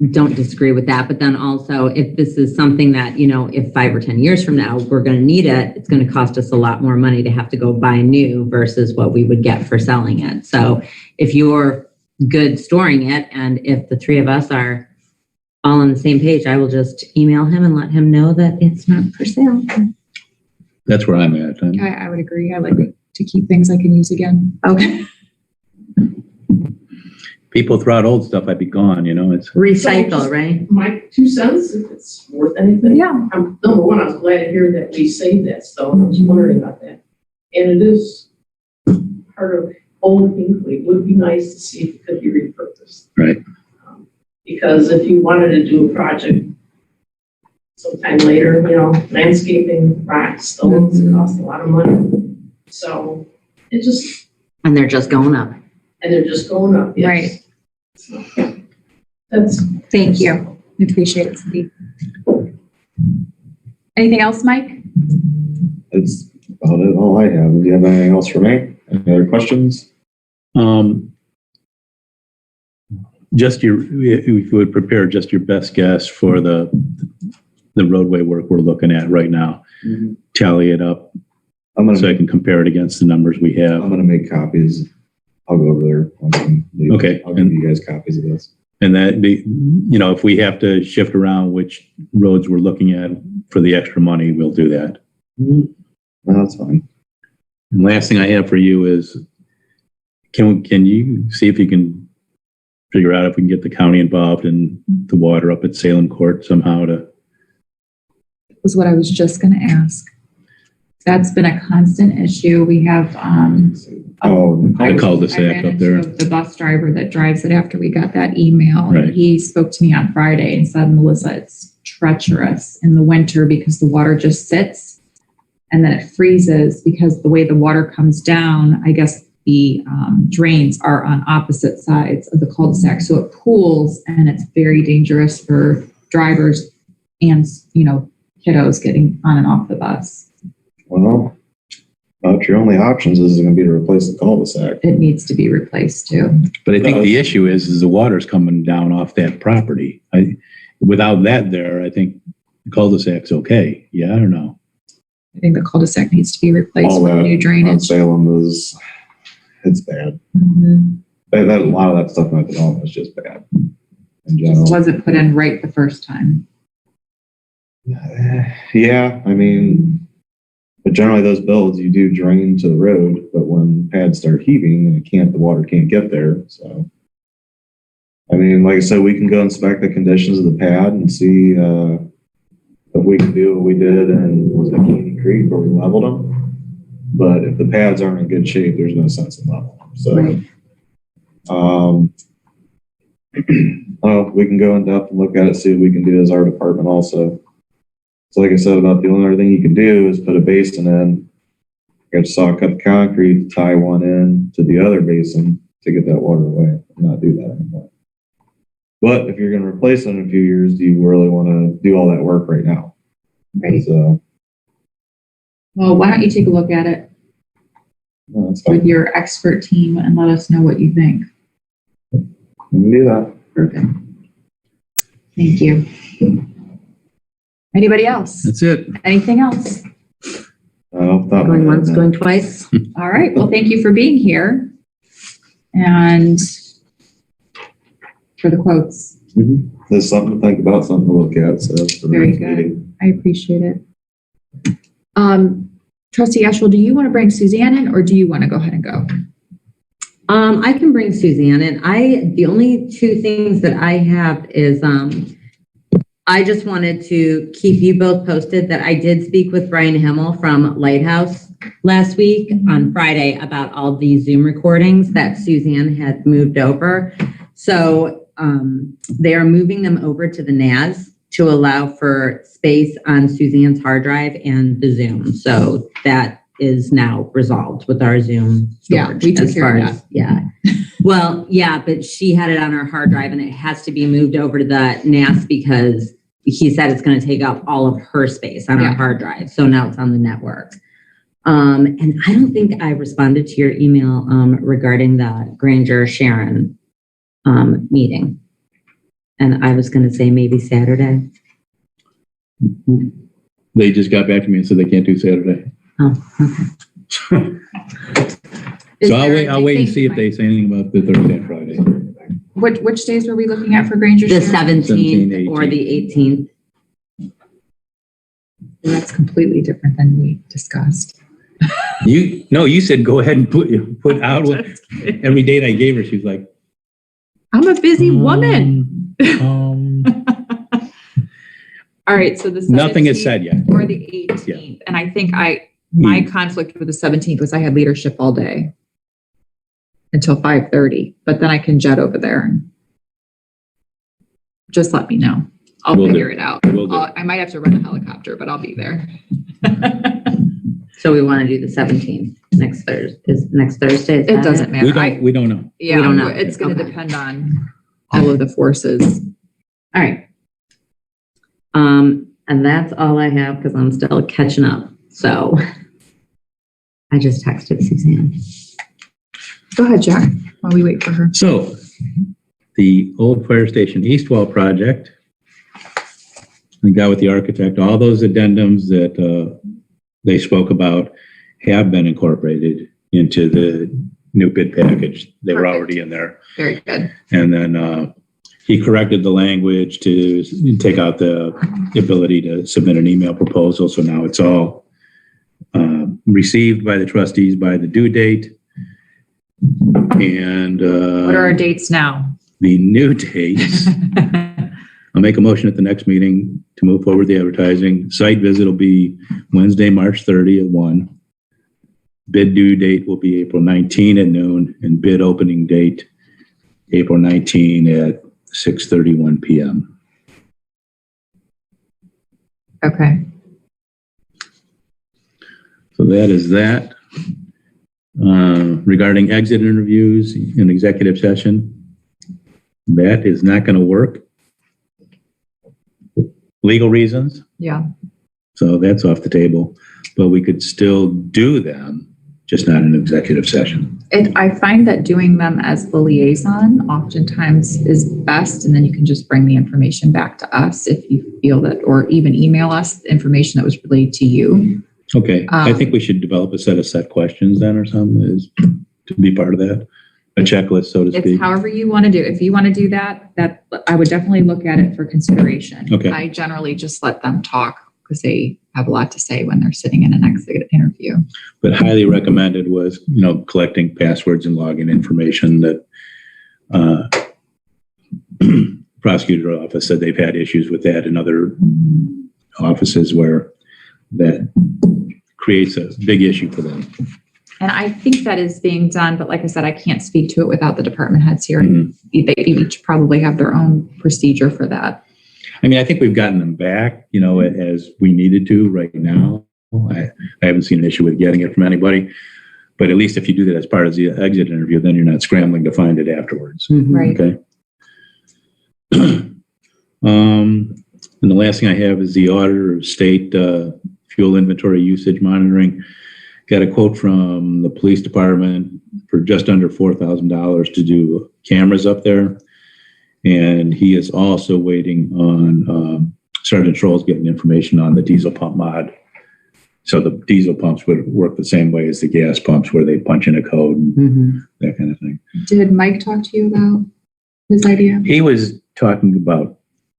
don't disagree with that. But then also, if this is something that, if 5 or 10 years from now, we're going to need it, it's going to cost us a lot more money to have to go buy new versus what we would get for selling it. So if you're good storing it, and if the three of us are all on the same page, I will just email him and let him know that it's not for sale. That's where I'm at. I would agree. I like to keep things I can use again. Okay. People throw out old stuff, I'd be gone, it's. Recycle, right? My 2 cents, if it's worth anything. Yeah. Number one, I was glad to hear that we saved that stone. I was wondering about that. And it is part of old Hinckley. It would be nice to see if it could be repurposed. Right. Because if you wanted to do a project sometime later, landscaping, rocks, stones, it costs a lot of money. So it just, And they're just going up. and they're just going up. Yes. Right. So that's. Thank you. I appreciate it, Cindy. Anything else, Mike? it's about it. All I have. Do you have anything else for me? Any other questions? If you would prepare just your best guess for the roadway work we're looking at right now, tally it up I'm so I gonna, can compare it against the numbers we have. I'm gonna make copies. I'll go over there. Once I'm leaving. Okay. I'll give you guys copies of this. And that, if we have to shift around which roads we're looking at for the extra money, we'll do that. No, that's fine. And last thing I have for you is, can you see if you can figure out if we can get the county involved in the water up at Salem Court somehow to, Was what I was just going to ask. That's been a constant issue. We have, the cul-de-sac up there. The bus driver that drives it after we got that email. Right. And he spoke to me on Friday and said, Melissa, it's treacherous in the winter because the water just sits and then it freezes because the way the water comes down, I guess the drains are on opposite sides of the cul-de-sac. So it pools and it's very dangerous for drivers and, kiddos getting on and off the bus. Well, about your only options is going to be to replace the cul-de-sac. It needs to be replaced too. but I think the issue is the water's coming down off that property. Without that there, I think the cul-de-sac's okay. Yeah, I don't know. I think the cul-de-sac needs to be replaced All with that new on drainage. Salem it's bad. Mhm. A lot of that stuff in that development is just bad in general. Just wasn't put in right the first time. Yeah, I mean, but generally those builds, you do drain to the road, but when pads start heaving and the water can't get there, so. I mean, like I said, we can go inspect the conditions of the pad and see, if we can do what we did and was it Caney Creek where we leveled them? But if the pads aren't in good shape, there's no sense in leveling them, so. Right. We can go in depth and look at it, see what we can do as our department also. So like I said, about the only other thing you can do is put a basin in. You got to saw cut the concrete, tie one in to the other basin to get that water away and not do that anymore. But if you're going to replace it in a few years, do you really want to do all that work right now? Right. So, Well, why don't you take a look at it no, that's with fine. your expert team and let us know what you think. We can do that. Perfect. Thank you. Anybody else? That's it. Anything else? Going once, going twice. All right. Well, thank you for being here and for the quotes. There's something to think about, something to look at. So for the Very next good. meeting. I appreciate it. Trustee Ashwell, do you want to bring Suzanne in or do you want to go ahead and go? I can bring Suzanne in. The only two things that I have is, I just wanted to keep you both posted that I did speak with Brian Himmel from Lighthouse last week on Friday about all the Zoom recordings that Suzanne had moved over. So they are moving them over to the NAS to allow for space on Suzanne's hard drive and the Zoom. So that is now resolved with our Zoom storage. Yeah, we took as care of far as- Yeah. Well, yeah, but she had it on her hard drive and it has to be moved over to the NAS because he said it's going to take up all of her space on her hard drive. So now it's on the network. And I don't think I responded to your email regarding the Granger Sharon meeting. And I was going to say maybe Saturday. They just got back to me and said they can't do Saturday. Oh, okay. So I'll wait and see if they say anything about the Thursday and Friday. Which days were we looking at for Granger? The Sharon? 17th or the 18th. That's completely different than we discussed. You said go ahead and put out every date I gave her. She was like, I'm a busy woman. All right, so the 17th nothing is said yet. or the 18th. And I think my conflict with the 17th was I had leadership all day until 5:30, but then I can jet over there. And just let me know. I'll Will do. figure it out. Will do. I might have to run a helicopter, but I'll be there. So we want to do the 17th next Thursday. Is next Thursday? Is It that doesn't matter. We don't know. Yeah, We don't know. it's going to Okay. depend on all of the forces. All right. And that's all I have because I'm still catching up. So I just texted Suzanne. Go ahead, Jack, while we wait for her. So the old fire station east wall project, we got with the architect, all those addendums that they spoke about. have been incorporated into the new bid package. They were Perfect. already in there. Very good. And then he corrected the language to take out the ability to submit an email proposal. So now it's all received by the trustees by the due date. And What are our dates now? the new dates, I'll make a motion at the next meeting to move forward the advertising. Site visit will be Wednesday, March 30 at 1. Bid due date will be April 19 at noon, and bid opening date, April 19 at 6:31 p.m. Okay. So that is that. Regarding exit interviews in executive session, that is not going to work. Legal reasons, Yeah. so that's off the table, but we could still do them, just not in executive session. I find that doing them as the liaison oftentimes is best, and then you can just bring the information back to us if you feel that, or even email us the information that was relayed to you. Okay, I think we should develop a set questions then or something is to be part of that, a checklist, so to It's speak. however you want to do. If you want to do that, I would definitely look at it for consideration. Okay. I generally just let them talk because they have a lot to say when they're sitting in an exit interview. But highly recommended was, collecting passwords and login information that prosecutor office said they've had issues with that in other offices where that creates a big issue for them. And I think that is being done, but like I said, I can't speak to it without the department heads here. They each probably have their own procedure for that. I mean, I think we've gotten them back, as we needed to right now. I haven't seen an issue with getting it from anybody, but at least if you do that as part of the exit interview, then you're not scrambling to find it afterwards. Right. Okay. And the last thing I have is the Auditor of State fuel inventory usage monitoring. Got a quote from the police department for just under $4,000 to do cameras up there. And he is also waiting on Sergeant Trolls getting information on the diesel pump mod. So the diesel pumps would work the same way as the gas pumps where they punch in a code and that kind of thing. Did Mike talk to you about his idea? He was talking about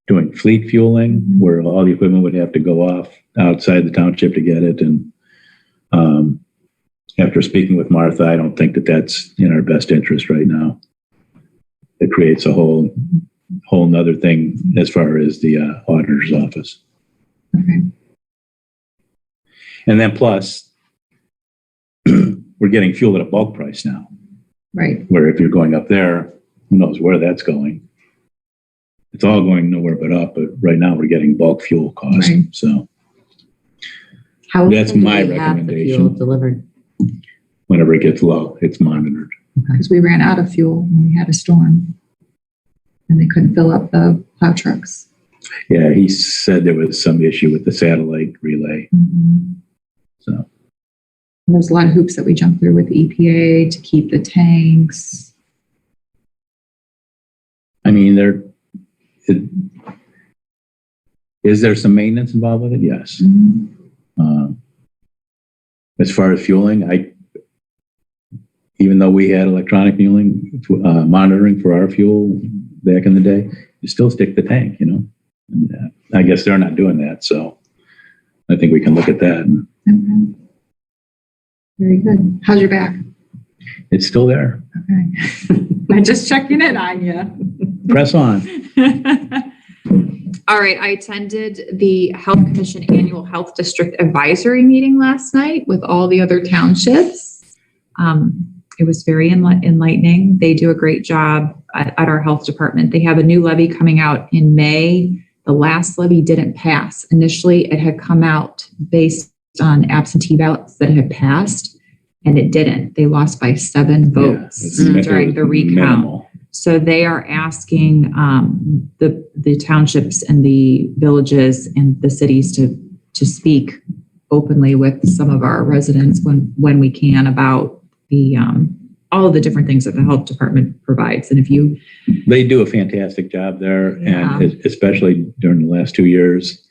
doing fleet fueling where all the equipment would have to go off outside the township to get it. And after speaking with Martha, I don't think that that's in our best interest right now. It creates a whole nother thing as far as the auditor's office. Okay. And then plus, we're getting fuel at a bulk price now, Right. where if you're going up there, who knows where that's going. It's all going nowhere but up, but right now we're getting bulk fuel cost. Right. So How That's often do my they have the recommendation. fuel delivered? whenever it gets low, it's monitored. Because we ran out of fuel when we had a storm. And they couldn't fill up the plow trucks. Yeah, he said there was some issue with the satellite relay. So And there's a lot of hoops that we jumped through with the EPA to keep the tanks. I mean, is there some maintenance involved with it? Yes. As far as fueling, even though we had electronic fueling monitoring for our fuel back in the day, you still stick the tank, And, I guess they're not doing that, so I think we can look at that. Okay. Very good. How's your back? It's still there. Okay. I'm just checking in on you. Press on. All right, I attended the Health Commission Annual Health District Advisory Meeting last night with all the other townships. It was very enlightening. They do a great job at our health department. They have a new levy coming out in May. The last levy didn't pass. Initially, it had come out based on absentee ballots that had passed, and it didn't. They lost by 7 votes during the recount. Minimal. So they are asking the townships and the villages and the cities to speak openly with some of our residents when we can about the all of the different things that the health department provides. And if you They do a fantastic job there, Yeah. and especially during the last 2 years,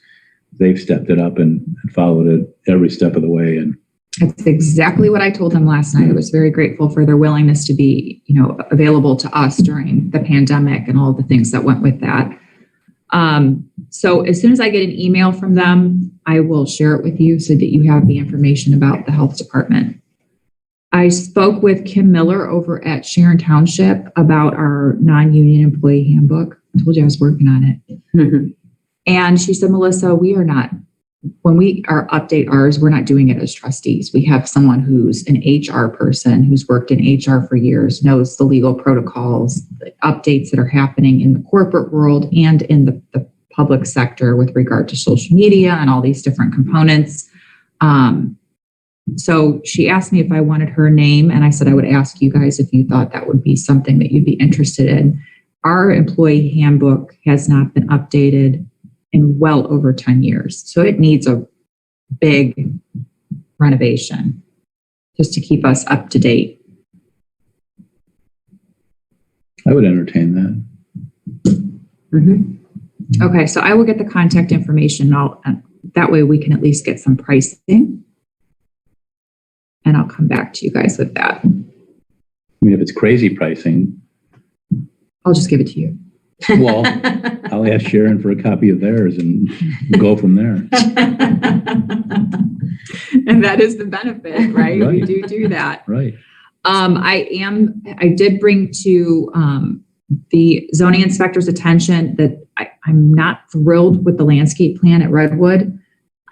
they've stepped it up and followed it every step of the way. And That's exactly what I told them last night. I was very grateful for their willingness to be, available to us during the pandemic and all the things that went with that. So as soon as I get an email from them, I will share it with you so that you have the information about the health department. I spoke with Kim Miller over at Sharon Township about our non-union employee handbook. I told you I was working on it. And she said, Melissa, when we update ours, we're not doing it as trustees. We have someone who's an HR person who's worked in HR for years, knows the legal protocols, the updates that are happening in the corporate world and in the public sector with regard to social media and all these different components. So she asked me if I wanted her name, and I said I would ask you guys if you thought that would be something that you'd be interested in. Our employee handbook has not been updated in well over 10 years. So it needs a big renovation just to keep us up to date. I would entertain that. Okay, so I will get the contact information. That way we can at least get some pricing. And I'll come back to you guys with that. I mean, if it's crazy pricing, I'll just give it to you. well, I'll ask Sharon for a copy of theirs and go from there. And that is the benefit, right? Right. We do that. Right. I did bring to the zoning inspector's attention that I'm not thrilled with the landscape plan at Redwood.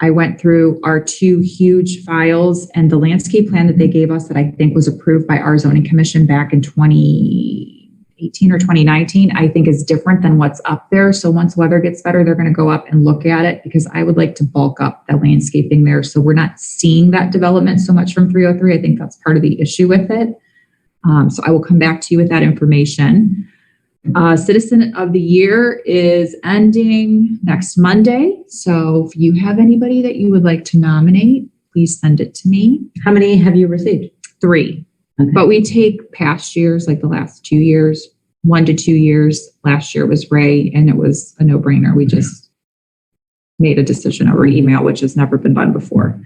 I went through our 2 huge files, and the landscape plan that they gave us that I think was approved by our zoning commission back in 2018 or 2019, I think is different than what's up there. So once weather gets better, they're going to go up and look at it, because I would like to bulk up the landscaping there. So we're not seeing that development so much from 303. I think that's part of the issue with it. So I will come back to you with that information. Citizen of the Year is ending next Monday. So if you have anybody that you would like to nominate, please send it to me. How many have you received? 3. Okay. But we take past years, like the last 2 years, 1 to 2 years. Last year was Ray, and it was a no-brainer. We just made a decision over email, which has never been done before.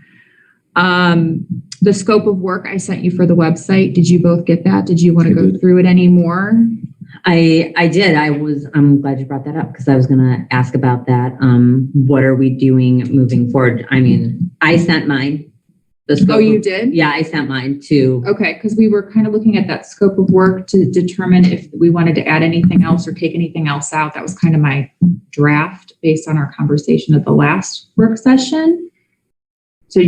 The scope of work I sent you for the website, did you both get that? Did you want to I go did. through it anymore? I did. I'm glad you brought that up, because I was going to ask about that. What are we doing moving forward? I mean, I sent mine. The scope Oh, you of- did? Yeah, I sent mine to. Okay, because we were kind of looking at that scope of work to determine if we wanted to add anything else or take anything else out. That was kind of my draft based on our conversation at the last work session. So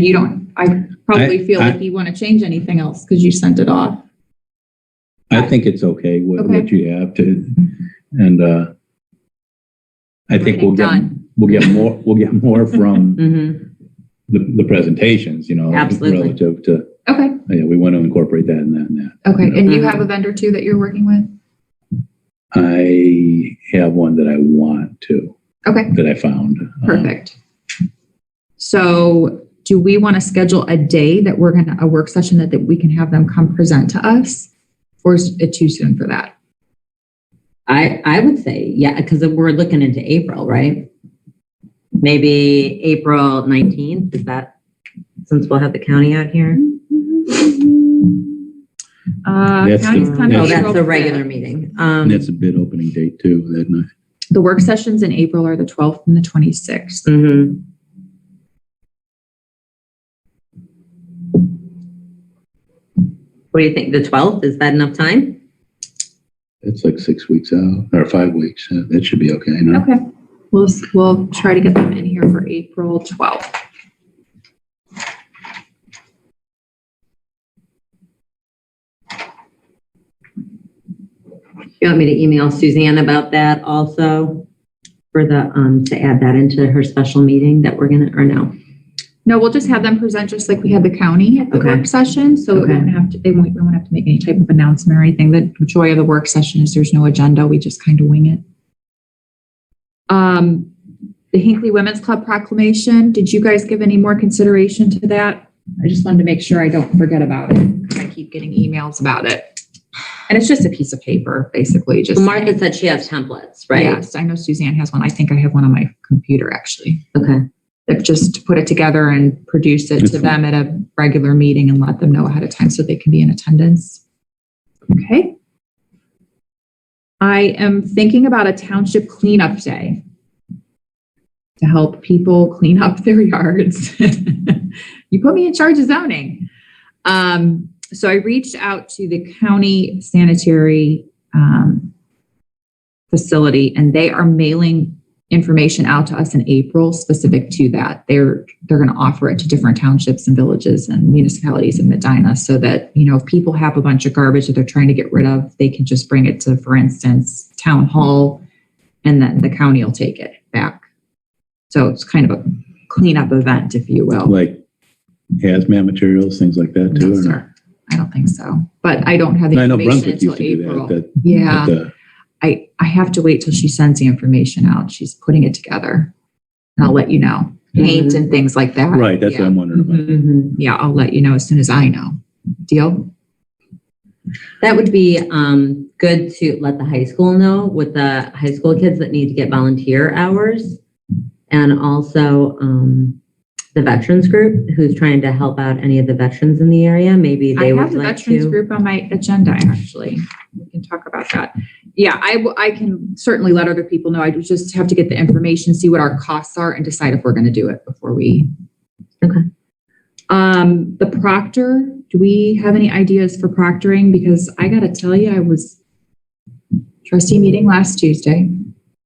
I probably feel like you want to change anything else because you sent it off. I think it's okay with Okay. what you have to, and I think Done. we'll get more from Mhm. the presentations, Absolutely. relative to, Okay, we want to incorporate that and that and that. okay. And you have a vendor too that you're working with? I have one that I want to, Okay, that I found. perfect. So do we want to schedule a day that a work session that we can have them come present to us? Or is it too soon for that? I would say, yeah, because we're looking into April, right? Maybe April 19th. Is that, since we'll have the county out here? That's County's the- kind of Oh, That's that's the April regular 5th. meeting. And that's a bid opening date too, that night. The work sessions in April are the 12th and the 26th. Mhm. What do you think? The 12th? Is that enough time? It's like 6 weeks out, or 5 weeks. That should be okay, no? Okay, we'll try to get them in here for April 12th. You want me to email Suzanne about that also? For the, to add that into her special meeting that we're gonna, or no? No, we'll just have them present just like we had the county at the Okay. work session. So Okay. we won't have to make any type of announcement or anything. The joy of the work session is there's no agenda. We just kind of wing it. The Hinckley Women's Club proclamation, did you guys give any more consideration to that? I just wanted to make sure I don't forget about it, because I keep getting emails about it. And it's just a piece of paper, basically, just. Martha said she has templates, right? Yes, I know Suzanne has one. I think I have one on my computer, actually. Okay. just put it together and produce it to them at a regular meeting and let them know ahead of time so they can be in attendance. Okay. I am thinking about a township cleanup day to help people clean up their yards. You put me in charge of zoning. So I reached out to the county sanitary facility, and they are mailing information out to us in April specific to that. They're going to offer it to different townships and villages and municipalities in Medina so that, if people have a bunch of garbage that they're trying to get rid of, they can just bring it to, for instance, town hall, and then the county will take it back. So it's kind of a cleanup event, if you will. Like hazmat materials, things like that too? No, or no? sir. I don't think so. But I don't have the I know information Brunswick until used to do April. that. Yeah. at the- I have to wait till she sends the information out. She's putting it together. And I'll let you know. Paint and things like that. Right, that's what I'm wondering about. Mhm. Yeah, I'll let you know as soon as I know. Deal? That would be good to let the high school know with the high school kids that need to get volunteer hours. And also the veterans group who's trying to help out any of the veterans in the area. Maybe I they have would the like veterans to. group on my agenda, actually. We can talk about that. Yeah, I can certainly let other people know. I just have to get the information, see what our costs are, and decide if we're going to do it before we. Okay. The proctor, do we have any ideas for proctoring? Because I got to tell you, I was trustee meeting last Tuesday.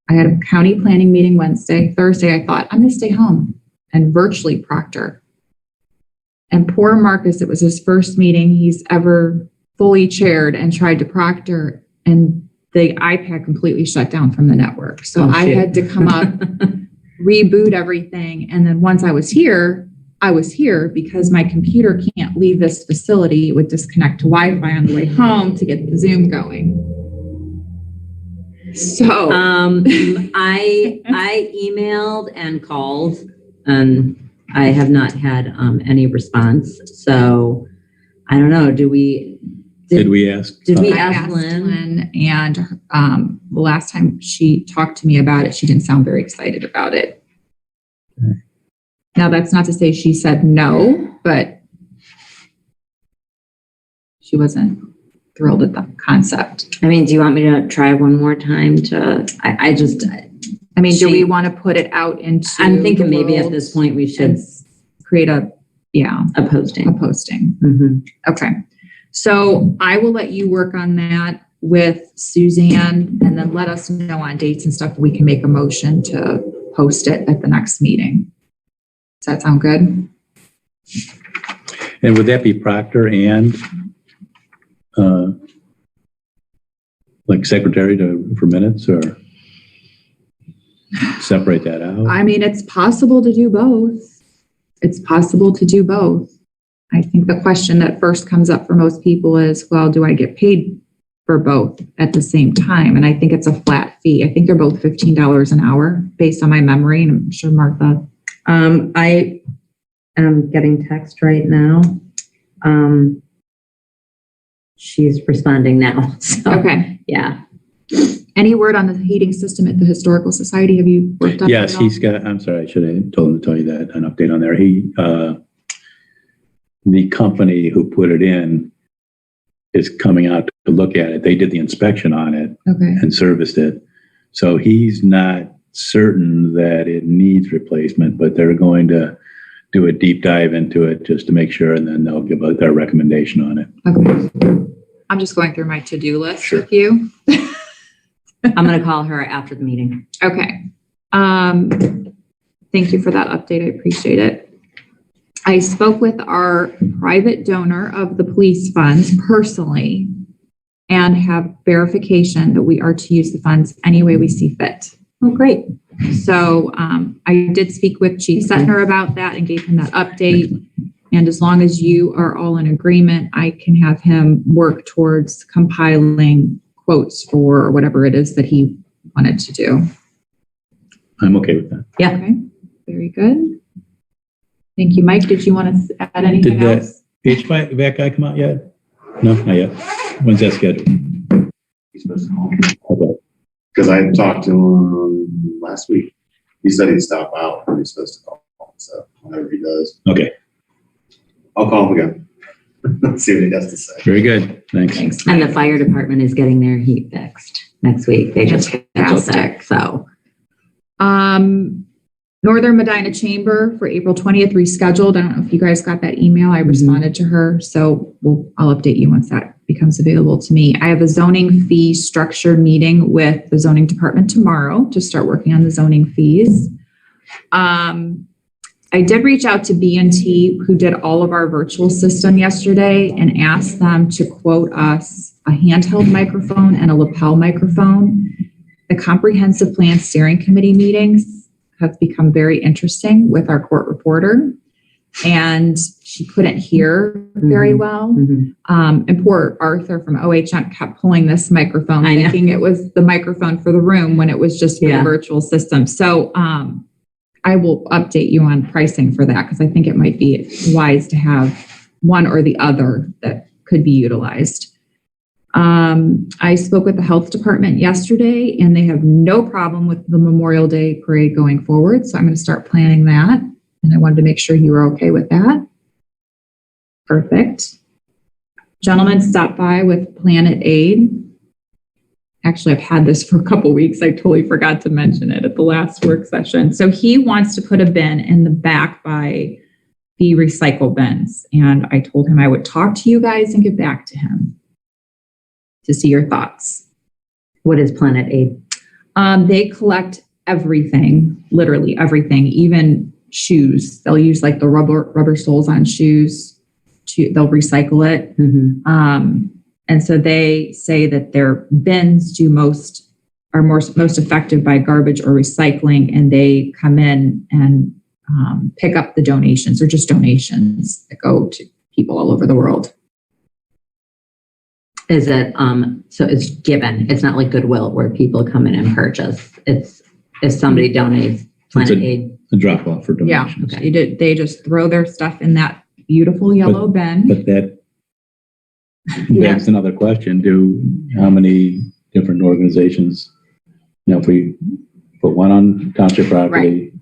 I had a county planning meeting Wednesday. Thursday, I thought, I'm going to stay home and virtually proctor. And poor Marcus, it was his first meeting he's ever fully chaired and tried to proctor, and the iPad completely shut down from the network. So Oh, I shit. had to come up, reboot everything. And then once I was here because my computer can't leave this facility. It would disconnect to Wi-Fi on the way home to get the Zoom going. So I emailed and called, and I have not had any response. So I don't know. Did we ask? we I ask asked Lynn? Lynn, and the last time she talked to me about it, she didn't sound very excited about it. Okay. Now, that's not to say she said no, but she wasn't thrilled at the concept. I mean, do you want me to try one more time to, I mean, do we want to put it out into? I'm thinking the maybe at world this point we and should create a posting. posting. Mhm. Okay. So I will let you work on that with Suzanne, and then let us know on dates and stuff. We can make a motion to post it at the next meeting. Does that sound good? And would that be proctor and like secretary for minutes, or separate that out? I mean, it's possible to do both. I think the question that first comes up for most people is, well, do I get paid for both at the same time? And I think it's a flat fee. I think they're both $15 an hour based on my memory. And I'm sure Martha. I am getting text right now. She's responding now. So, Okay. yeah. Any word on the heating system at the Historical Society? Have you worked on that? Yes, he's got, I'm sorry, I should have told him to tell you that, an update on there. The company who put it in is coming out to look at it. They did the inspection on it Okay. and serviced it. So he's not certain that it needs replacement, but they're going to do a deep dive into it just to make sure, and then they'll give their recommendation on it. Okay. I'm just going through my to-do list with you. I'm going to call her after the meeting. Okay. Thank you for that update. I appreciate it. I spoke with our private donor of the police funds personally and have verification that we are to use the funds any way we see fit. Oh, great. So I did speak with Chief Setner about that and gave him that update. And as long as you are all in agreement, I can have him work towards compiling quotes for whatever it is that he wanted to do. I'm okay with that. Yeah. Okay, very good. Thank you. Mike, did you want to add anything Did else? HVAC guy come out yet? No, not yet. When's that scheduled? He's supposed to call. Okay. Because I talked to him last week. He said he'd stop out and he's supposed to call. so whenever he does. Okay, I'll call him again. See what he has to say. very good. Thanks. Thanks. And the fire department is getting their heat fixed next week. They just scheduled it, so. Northern Medina Chamber for April 20th rescheduled. I don't know if you guys got that email. I responded to her. So I'll update you once that becomes available to me. I have a zoning fee structure meeting with the zoning department tomorrow to start working on the zoning fees. I did reach out to B&T, who did all of our virtual system yesterday, and asked them to quote us a handheld microphone and a lapel microphone. The comprehensive plan steering committee meetings have become very interesting with our court reporter, and she couldn't hear very well. And poor Arthur from OHM kept pulling this microphone, I know. thinking it was the microphone for the room when it was just for the virtual system. So I will update you on pricing for that, because I think it might be wise to have one or the other that could be utilized. I spoke with the health department yesterday, and they have no problem with the Memorial Day parade going forward. So I'm going to start planning that. And I wanted to make sure you were okay with that. Perfect. Gentleman stopped by with Planet Aid. Actually, I've had this for a couple weeks. I totally forgot to mention it at the last work session. So he wants to put a bin in the back by the recycle bins. And I told him I would talk to you guys and get back to him to see your thoughts. What is Planet Aid? They collect everything, literally everything, even shoes. They'll use like the rubber soles on shoes. They'll recycle it. And so they say that their bins are most effective by garbage or recycling, and they come in and pick up the donations, or just donations that go to people all over the world. Is it, so it's given, it's not like Goodwill where people come in and purchase. It's if somebody donates Planet Aid. A drop off for Yeah, donations. they just throw their stuff in that beautiful yellow bin. But that begs another question. How many different organizations, if we put one on township property?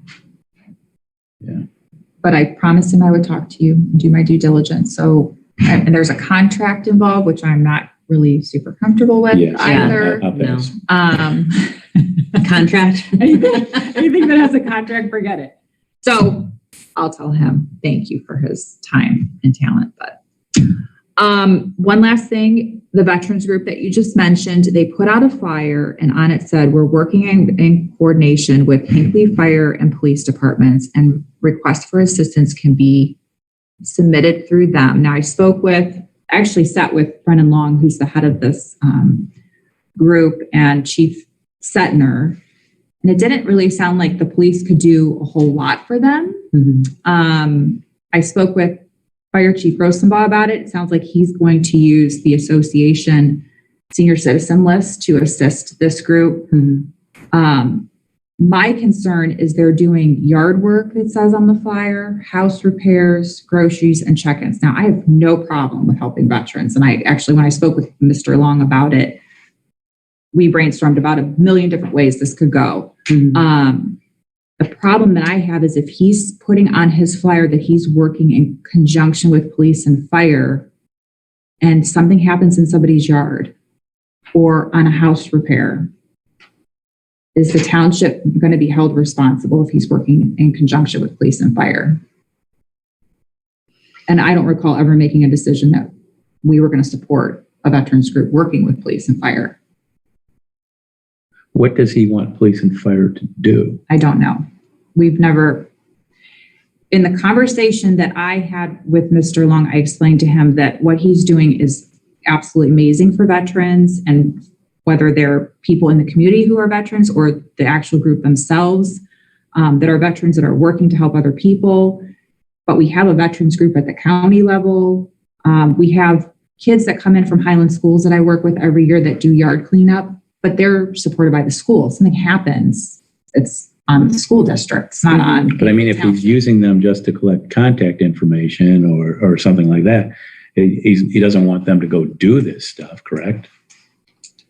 But I promised him I would talk to you and do my due diligence. So, and there's a contract involved, which I'm not really super comfortable with either. I'll pass. Contract? Anything that has a contract, forget it. So I'll tell him thank you for his time and talent. But one last thing, the veterans group that you just mentioned, they put out a flyer, and on it said, we're working in coordination with Hinckley Fire and Police Departments, and requests for assistance can be submitted through them. Now, I actually sat with Brennan Long, who's the head of this group, and Chief Setner, and it didn't really sound like the police could do a whole lot for them. I spoke with Fire Chief Rosenbaugh about it. It sounds like he's going to use the association senior citizen list to assist this group. My concern is they're doing yard work, it says on the flyer, house repairs, groceries, and check-ins. Now, I have no problem with helping veterans. And when I spoke with Mr. Long about it, we brainstormed about a million different ways this could go. The problem that I have is if he's putting on his flyer that he's working in conjunction with police and fire, and something happens in somebody's yard or on a house repair, is the township going to be held responsible if he's working in conjunction with police and fire? And I don't recall ever making a decision that we were going to support a veterans group working with police and fire. What does he want police and fire to do? I don't know. We've never, in the conversation that I had with Mr. Long, I explained to him that what he's doing is absolutely amazing for veterans, and whether they're people in the community who are veterans or the actual group themselves that are veterans that are working to help other people. But we have a veterans group at the county level. We have kids that come in from Highland schools that I work with every year that do yard cleanup, but they're supported by the school. Something happens, it's on the school district. It's not on. But I mean, if he's using them just to collect contact information or something like that, he doesn't want them to go do this stuff, correct?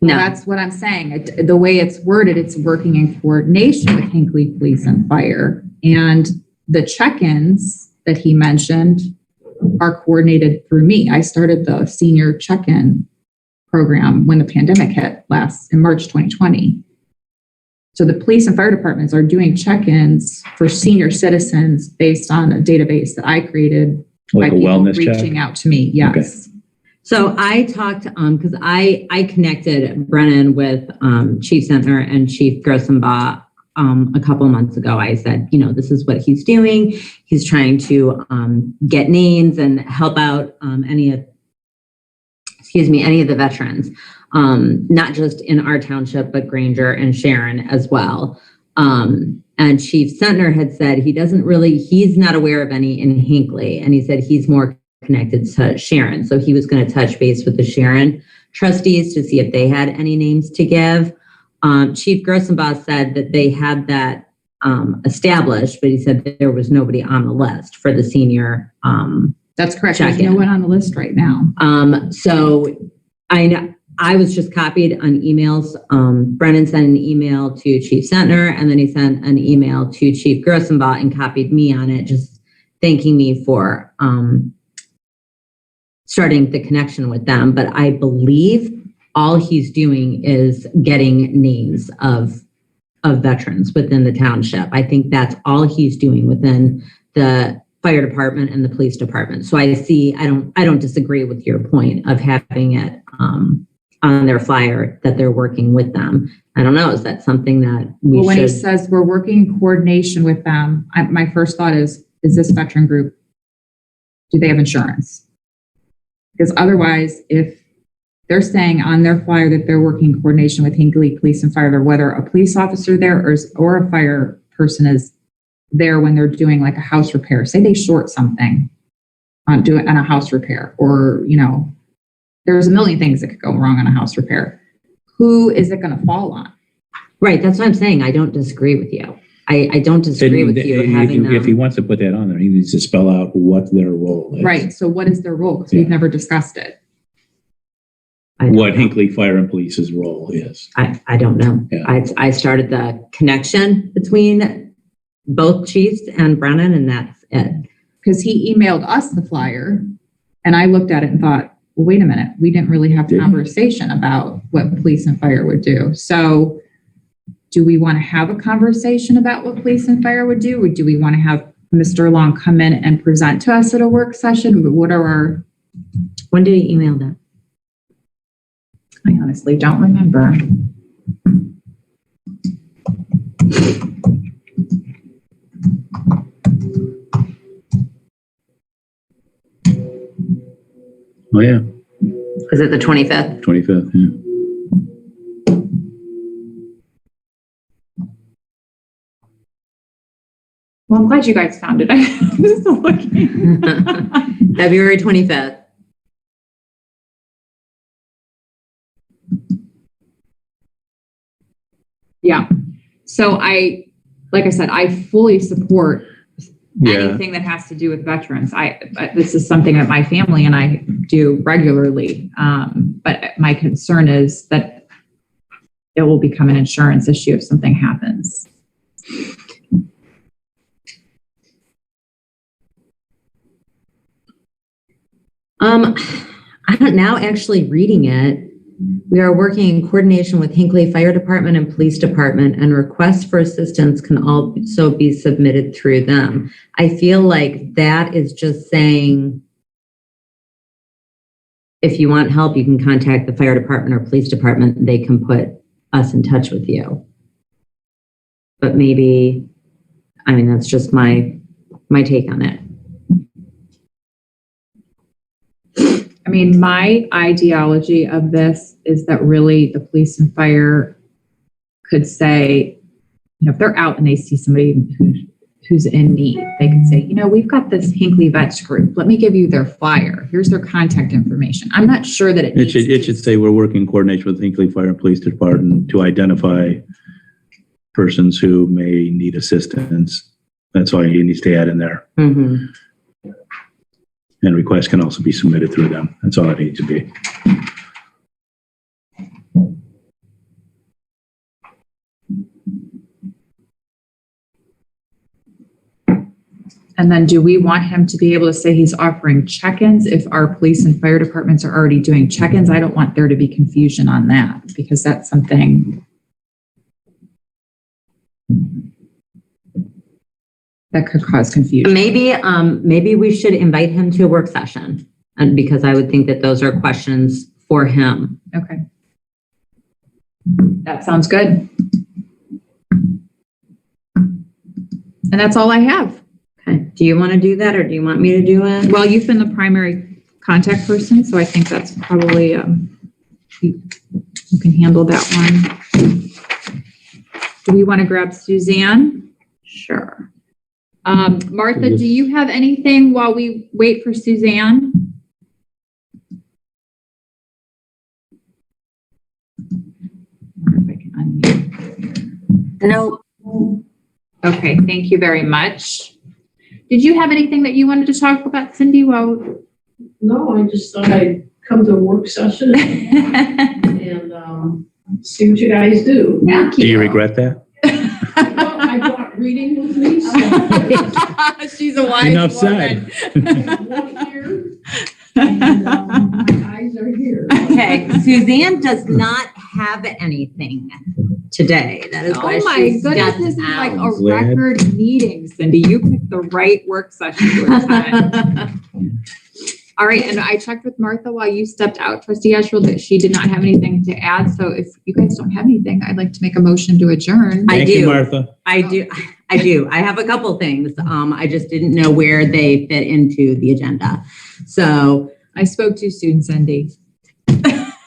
No, that's what I'm saying. The way it's worded, it's working in coordination with Hinckley Police and Fire. And the check-ins that he mentioned are coordinated through me. I started the senior check-in program when the pandemic hit in March 2020. So the police and fire departments are doing check-ins for senior citizens based on a database that I created Like by a people wellness check? reaching out to me. Yes. So I talked, because I connected Brennan with Chief Sentner and Chief Grossenbaugh a couple months ago. I said, this is what he's doing. He's trying to get names and help out any of the veterans, not just in our township, but Granger and Sharon as well. And Chief Sentner had said he's not aware of any in Hinckley. And he said he's more connected to Sharon. So he was going to touch base with the Sharon trustees to see if they had any names to give. Chief Grossenbaugh said that they had that established, but he said that there was nobody on the list for the senior. That's correct. There's Check-in. no one on the list right now. So I was just copied on emails. Brennan sent an email to Chief Sentner, and then he sent an email to Chief Grossenbaugh and copied me on it, just thanking me for starting the connection with them. But I believe all he's doing is getting names of veterans within the township. I think that's all he's doing within the fire department and the police department. So I don't disagree with your point of having it on their flyer that they're working with them. I don't know, is that something that we When he should? says we're working in coordination with them, my first thought is this veteran group, do they have insurance? Because otherwise, if they're saying on their flyer that they're working in coordination with Hinckley Police and Fire, whether a police officer there or a fire person is there when they're doing like a house repair, say they short something on a house repair, or, there's a million things that could go wrong on a house repair. Who is it going to fall on? Right, that's what I'm saying. I don't disagree with you. I don't disagree with you having them. If he wants to put that on there, he needs to spell out what their role is. Right. So what is their role? Because we've never discussed it. What Hinckley Fire and Police's role is. I don't know. Yeah. I started the connection between both chiefs and Brennan, and that's it. Because he emailed us the flyer, and I looked at it and thought, well, wait a minute, we didn't really have a conversation about what police and fire would do. So do we want to have a conversation about what police and fire would do? Or do we want to have Mr. Long come in and present to us at a work session? What are our... When did he email that? I honestly don't remember. Oh, yeah, Is it the 25th? 25th, yeah. Well, I'm glad you guys found it. I'm still looking. February 25th. Yeah. So like I said, I fully support Yeah. anything that has to do with veterans. This is something that my family and I do regularly. But my concern is that it will become an insurance issue if something happens. I don't now actually reading it. We are working in coordination with Hinckley Fire Department and Police Department, and requests for assistance can also be submitted through them. I feel like that is just saying, if you want help, you can contact the fire department or police department. They can put us in touch with you. But maybe, that's just my take on it. My ideology of this is that really the police and fire could say, if they're out and they see somebody who's in need, they could say, we've got this Hinckley Vets group. Let me give you their flyer. Here's their contact information. I'm not sure that It should say we're working in coordination with Hinckley Fire and Police Department to identify persons who may need assistance. That's all he needs to add in there. Mm-hmm. And requests can also be submitted through them. That's all it needs to be. And then do we want him to be able to say he's offering check-ins if our police and fire departments are already doing check-ins? I don't want there to be confusion on that because that's something that could cause confusion. Maybe we should invite him to a work session, and because I would think that those are questions for him. Okay. That sounds good. And that's all I have. Okay. Do you want to do that, or do you want me to do it? Well, you've been the primary contact person, so I think that's probably, you can handle that one. Do we want to grab Suzanne? Sure. Martha, do you have anything while we wait for Suzanne? I wonder if I can unmute. No. Okay, thank you very much. Did you have anything that you wanted to talk about, Cindy? Well, No, I just thought I'd come to a work session and see what you guys do. thank Do you regret that? Well, I brought reading with me, so She's a wise Enough woman. said. I'm here. And my eyes are here. Okay, Suzanne does not have anything today. That is why Oh my she's goodness, stepped this is like out. a record meeting, Cindy. You picked the right work session to attend. All right, and I checked with Martha while you stepped out, Trustee Asherle, that she did not have anything to add. So if you guys don't have anything, I'd like to make a motion to adjourn. I Thank you, do. Martha. I do. I have a couple things. I just didn't know where they fit into the agenda. So I spoke too soon, Cindy.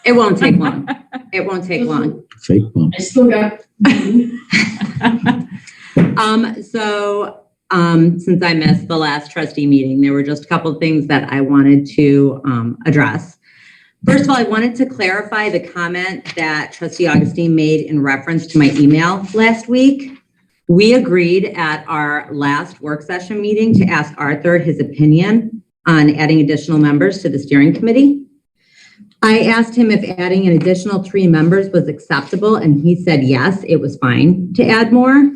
it won't take long. It won't take long. Fake bump. I still got. Since I missed the last trustee meeting, there were just a couple of things that I wanted to address. First of all, I wanted to clarify the comment that Trustee Augustine made in reference to my email last week. We agreed at our last work session meeting to ask Arthur his opinion on adding additional members to the steering committee. I asked him if adding an additional 3 members was acceptable, and he said yes, it was fine to add more.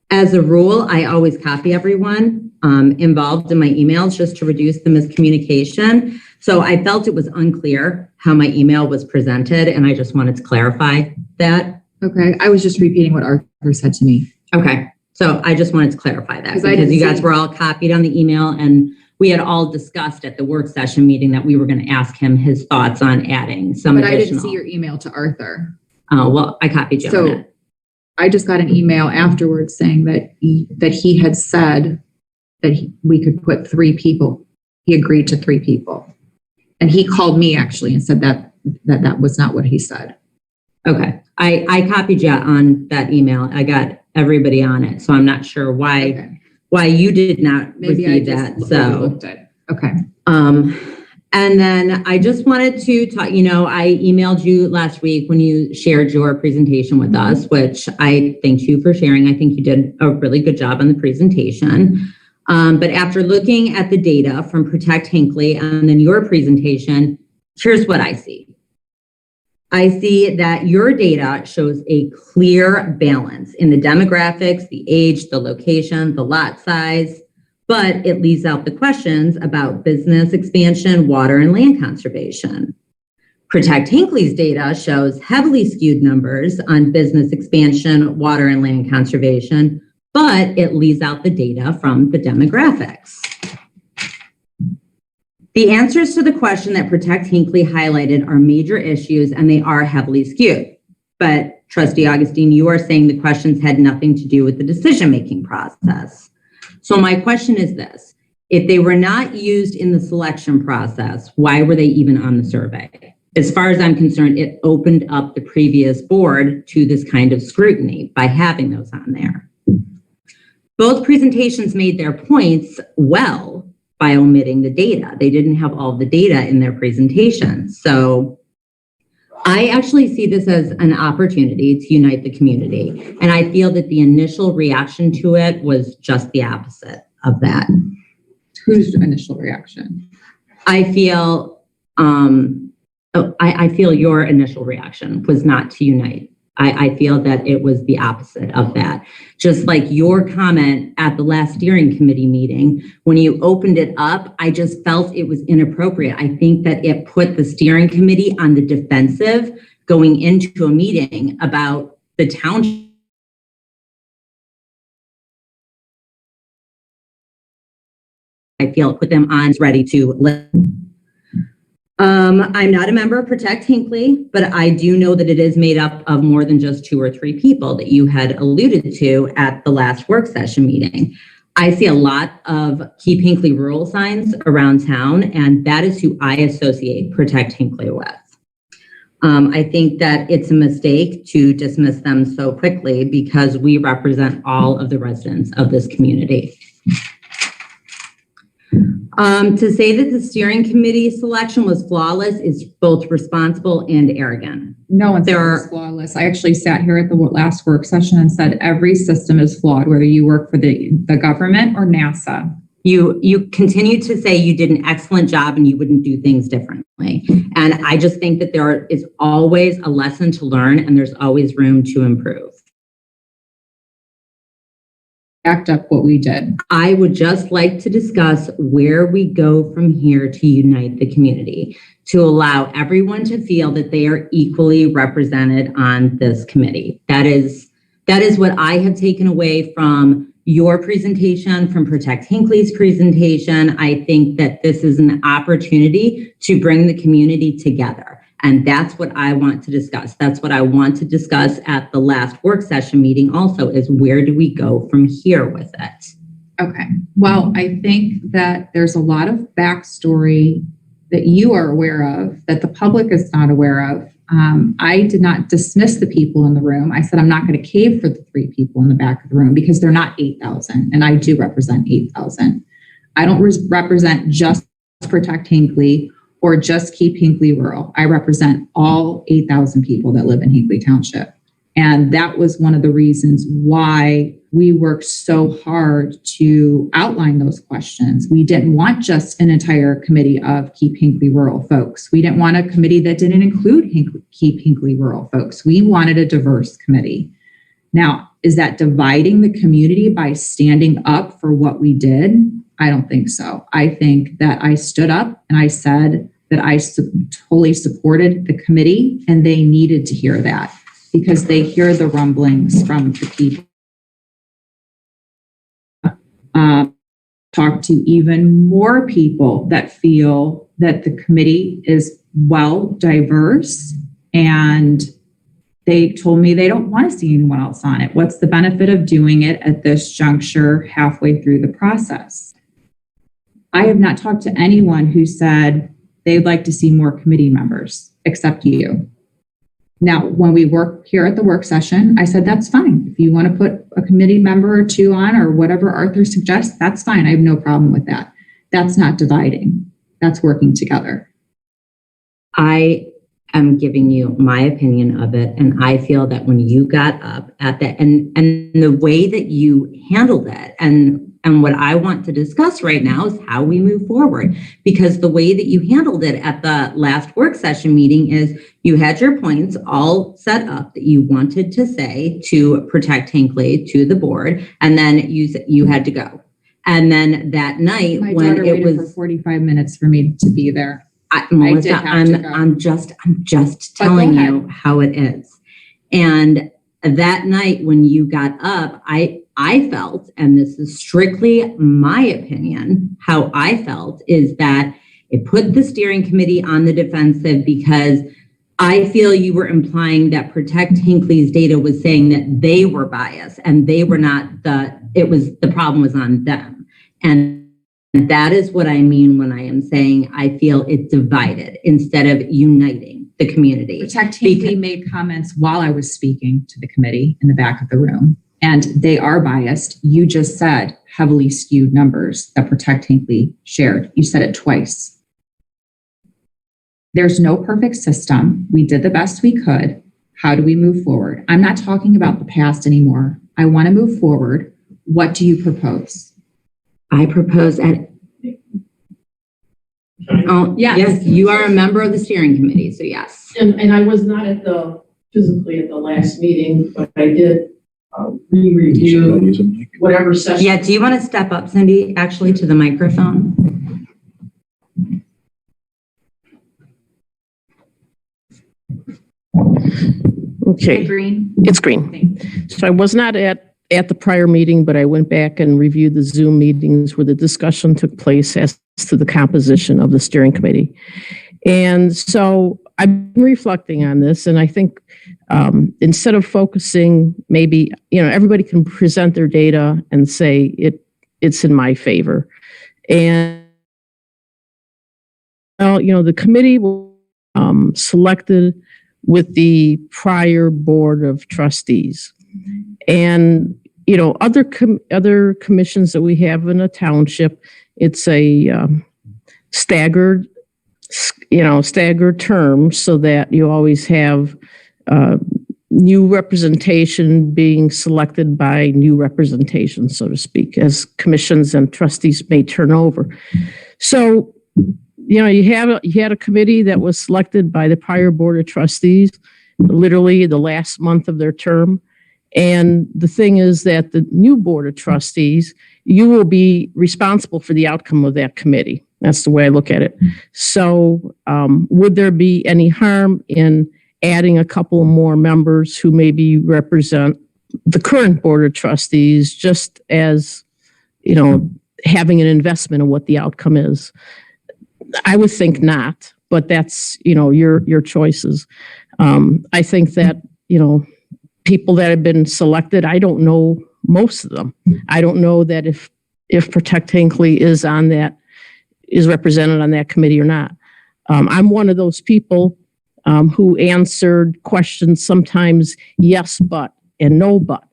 As a rule, I always copy everyone involved in my emails just to reduce the miscommunication. So I felt it was unclear how my email was presented, and I just wanted to clarify that. Okay, I was just repeating what Arthur said to me. Okay, so I just wanted to clarify that 'Cause I didn't because you guys see- were all copied on the email, and we had all discussed at the work session meeting that we were going to ask him his thoughts on adding some But additional. I didn't see your email to Arthur. Oh, well, I copied you on So it. I just got an email afterwards saying that he had said that we could put 3 people. He agreed to 3 people. And he called me actually and said that was not what he said. Okay, I copied you on that email. I got everybody on it, so I'm not sure why you did not Maybe I receive just that. So, overlooked it. Okay. and then I just wanted to talk, I emailed you last week when you shared your presentation with us, which I thank you for sharing. I think you did a really good job on the presentation. But after looking at the data from Protect Hinckley and then your presentation, here's what I see. I see that your data shows a clear balance in the demographics, the age, the location, the lot size, but it leaves out the questions about business expansion, water, and land conservation. Protect Hinckley's data shows heavily skewed numbers on business expansion, water, and land conservation, but it leaves out the data from the demographics. The answers to the question that Protect Hinckley highlighted are major issues, and they are heavily skewed. But Trustee Augustine, you are saying the questions had nothing to do with the decision-making process. So my question is this: if they were not used in the selection process, why were they even on the survey? As far as I'm concerned, it opened up the previous board to this kind of scrutiny by having those on there. Both presentations made their points well by omitting the data. They didn't have all the data in their presentation. So I actually see this as an opportunity to unite the community. And I feel that the initial reaction to it was just the opposite of that. Whose initial reaction? I feel, I feel your initial reaction was not to unite I feel that it was the opposite of that. Just like your comment at the last steering committee meeting, when you opened it up, I just felt it was inappropriate. I think that it put the steering committee on the defensive going into a meeting about the township. I feel it put them on ready to listen. I'm not a member of Protect Hinckley, but I do know that it is made up of more than just 2 or 3 people that you had alluded to at the last work session meeting. I see a lot of Keep Hinckley rural signs around town, and that is who I associate Protect Hinckley with. I think that it's a mistake to dismiss them so quickly because we represent all of the residents of this community. To say that the steering committee selection was flawless is both responsible and arrogant. No one said it was flawless. I actually sat here at the last work session and said every system is flawed, whether you work for the government or NASA. You continue to say you did an excellent job and you wouldn't do things differently. And I just think that there is always a lesson to learn and there's always room to improve. Backed up what we did. I would just like to discuss where we go from here to unite the community, to allow everyone to feel that they are equally represented on this committee. That is what I have taken away from your presentation, from Protect Hinckley's presentation. I think that this is an opportunity to bring the community together. And that's what I want to discuss. That's what I want to discuss at the last work session meeting also, is where do we go from here with it? Okay. Well, I think that there's a lot of backstory that you are aware of that the public is not aware of. I did not dismiss the people in the room. I said I'm not going to cave for the 3 people in the back of the room because they're not 8,000, and I do represent 8,000. I don't represent just Protect Hinckley or just Keep Hinckley Rural. I represent all 8,000 people that live in Hinckley Township. And that was one of the reasons why we worked so hard to outline those questions. We didn't want just an entire committee of Keep Hinckley Rural folks. We didn't want a committee that didn't include Keep Hinckley Rural folks. We wanted a diverse committee. Now, is that dividing the community by standing up for what we did? I don't think so. I think that I stood up and I said that I totally supported the committee, and they needed to hear that because they hear the rumblings from the people. Talk to even more people that feel that the committee is well diverse, and they told me they don't want to see anyone else on it. What's the benefit of doing it at this juncture halfway through the process? I have not talked to anyone who said they'd like to see more committee members, except you. Now, when we work here at the work session, I said, that's fine. If you want to put a committee member or 2 on, or whatever Arthur suggests, that's fine. I have no problem with that. That's not dividing. That's working together. I am giving you my opinion of it. And I feel that when you got up at that and the way that you handled it, and what I want to discuss right now is how we move forward, because the way that you handled it at the last work session meeting is you had your points all set up that you wanted to say to Protect Hinckley to the board, and then you had to go. And then that night, My when daughter it waited was for 45 minutes for me to be there. Melissa, did have to go. I'm just But telling go you ahead. how it is. And that night when you got up, I felt, and this is strictly my opinion, how I felt is that it put the steering committee on the defensive, because I feel you were implying that Protect Hinckley's data was saying that they were biased and they were not the problem was on them. And that is what I mean when I am saying I feel it divided instead of uniting the community. Protect Hinckley made comments while I was speaking to the committee in the back of the room, and they are biased. You just said heavily skewed numbers that Protect Hinckley shared. You said it twice. There's no perfect system. We did the best we could. How do we move forward? I'm not talking about the past anymore. I want to move forward. What do you propose? I propose Yes. yes, you are a member of the steering committee, so yes. And I was not at the physically at the last meeting, but I did re-review whatever session. Yeah, do you want to step up, Cindy, actually to the microphone? Okay, Green. it's green. So I was not at the prior meeting, but I went back and reviewed the Zoom meetings where the discussion took place as to the composition of the steering committee. And so I've been reflecting on this, and I think instead of focusing, maybe, everybody can present their data and say it's in my favor. And, the committee was selected with the prior board of trustees. And, other commissions that we have in a township, it's a staggered term so that you always have new representation being selected by new representation, so to speak, as commissions and trustees may turn over. So, you had a committee that was selected by the prior board of trustees, literally the last month of their term. And the thing is that the new board of trustees, you will be responsible for the outcome of that committee. That's the way I look at it. So would there be any harm in adding a couple more members who maybe represent the current board of trustees, just as, having an investment in what the outcome is? I would think not, but that's, your choices. I think that, people that have been selected, I don't know most of them. I don't know that if Protect Hinckley is represented on that committee or not. I'm one of those people who answered questions sometimes yes, but, and no, but.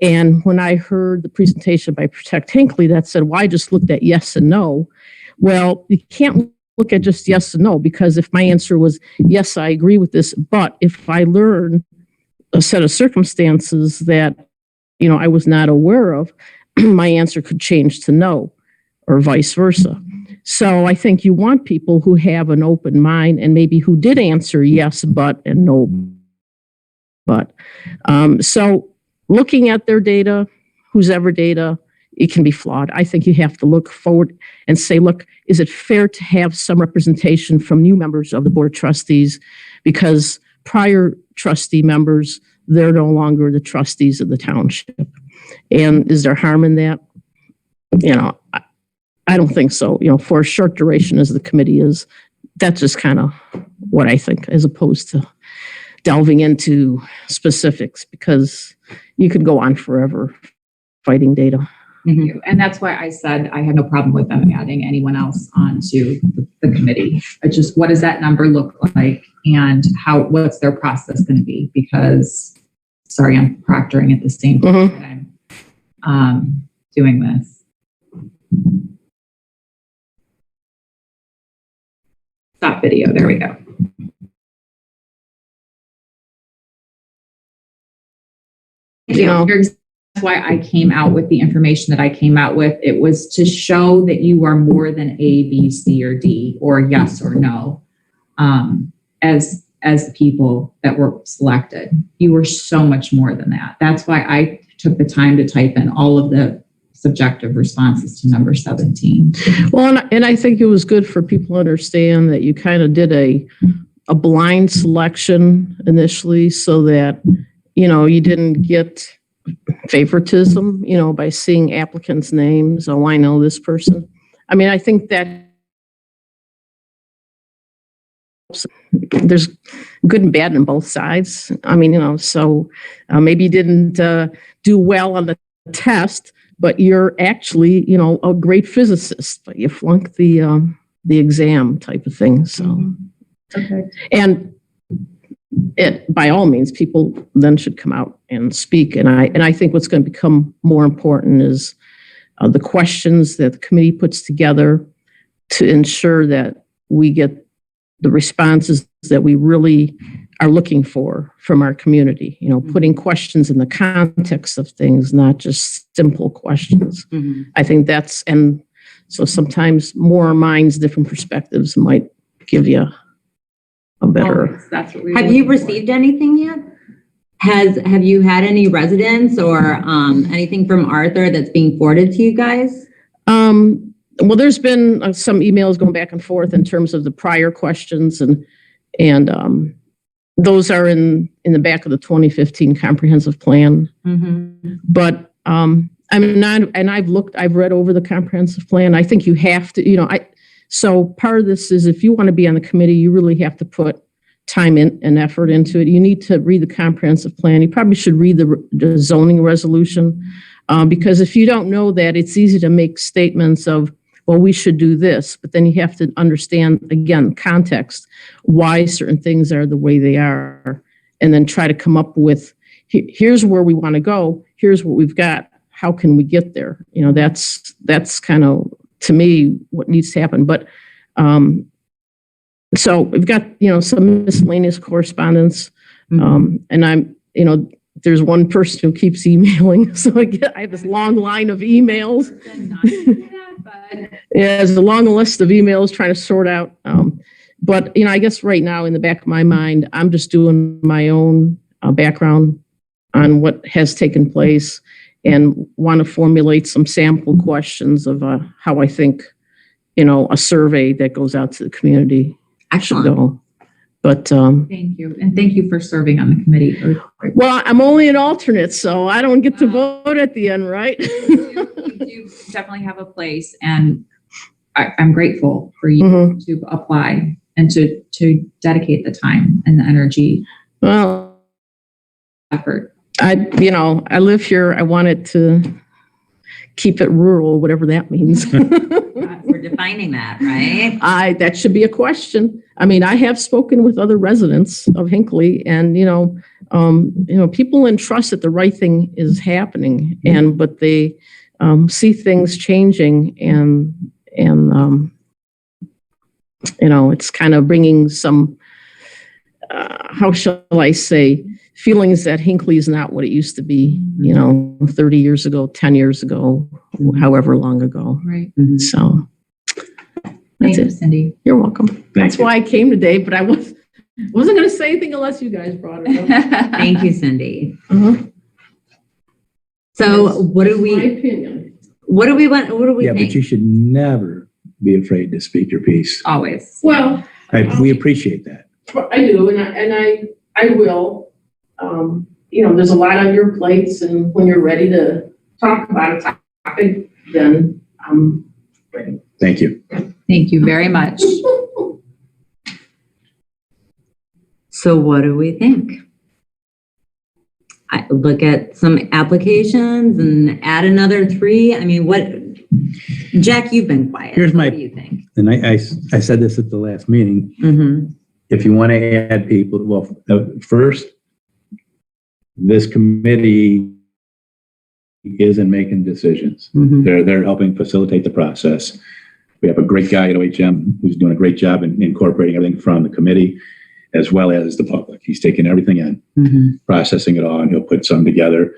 And when I heard the presentation by Protect Hinckley that said, well, I just looked at yes and no. Well, you can't look at just yes and no, because if my answer was, yes, I agree with this, but if I learn a set of circumstances that, I was not aware of, my answer could change to no, or vice versa. So I think you want people who have an open mind and maybe who did answer yes, but, and no, but. So looking at their data, whose ever data, it can be flawed. I think you have to look forward and say, look, is it fair to have some representation from new members of the board of trustees? Because prior trustee members, they're no longer the trustees of the township. And is there harm in that? I don't think so. For a short duration as the committee is, that's just kind of what I think, as opposed to delving into specifics, because you could go on forever fighting data. Thank you. And that's why I said I had no problem with them adding anyone else onto the committee. It's just, what does that number look like, and what's their process going to be? Because, sorry, I'm proctoring at the same time that I'm doing this. Stop video. There we go. That's why I came out with the information that I came out with. It was to show that you are more than A, B, C, or D, or yes or no, as the people that were selected. You were so much more than that. That's why I took the time to type in all of the subjective responses to number 17. Well, and I think it was good for people to understand that you kind of did a blind selection initially, so that, you didn't get favoritism, by seeing applicants' names. Oh, I know this person. I mean, I think that there's good and bad on both sides. I mean, so maybe you didn't do well on the test, but you're actually, a great physicist, but you flunked the exam type of thing. So, Okay. And it, by all means, people then should come out and speak. And I think what's going to become more important is the questions that the committee puts together to ensure that we get the responses that we really are looking for from our community, putting questions in the context of things, not just simple questions. I think and so sometimes more minds, different perspectives might give you a better. That's what we Have you received anything yet? Have you had any residents or anything from Arthur that's being forwarded to you guys? Well, there's been some emails going back and forth in terms of the prior questions and those are in the back of the 2015 comprehensive plan. Mm-hmm. But I've read over the comprehensive plan. I think you have to, so part of this is if you want to be on the committee, you really have to put time and effort into it. You need to read the comprehensive plan. You probably should read the zoning resolution because if you don't know that, it's easy to make statements of, well, we should do this, but then you have to understand, again, context, why certain things are the way they are, and then try to come up with, here's where we want to go, here's what we've got, how can we get there? That's kind of, to me, what needs to happen. But so we've got, some miscellaneous correspondence, and I'm, there's one person who keeps emailing, so I have this long line of emails. Yeah, there's a long list of emails trying to sort out. But, I guess right now in the back of my mind, I'm just doing my own background on what has taken place and want to formulate some sample questions of how I think, a survey that goes out to the community should go. But Thank you. And thank you for serving on the committee. well, I'm only an alternate, so I don't get to vote at the end, right? You do definitely have a place, and I'm grateful for you Mhm. to apply and to dedicate the time and the energy, Well, effort. I live here. I wanted to keep it rural, whatever that means. We're defining that, right? That should be a question. I mean, I have spoken with other residents of Hinckley and, people entrust that the right thing is happening but they see things changing and it's kind of bringing some, how shall I say, feelings that Hinckley is not what it used to be, 30 years ago, 10 years ago, however long ago. Right. So Thank that's you, it. Cindy. You're welcome. That's you. why I came today, but I wasn't going to say anything unless you guys brought it up. Thank you, Cindy. Uh-huh. So what do My we opinion. what do we want? What do we Yeah, but think? you should never be afraid to speak your piece. Always. Well, We appreciate that. I do, and I will. There's a lot on your plates, and when you're ready to talk about a topic, then I'm ready. Thank you. Thank you very much. So what do we think? I look at some applications and add another 3. I mean, Jack, you've been quiet. Here's What my- do you think? And I said this at the last meeting. Mm-hmm. If you want to add people, well, first, this committee isn't making decisions. Mm-hmm. They're helping facilitate the process. We have a great guy at OHM who's doing a great job in incorporating everything from the committee as well as the public. He's taking everything in, Mm-hmm. processing it all, and he'll put some together.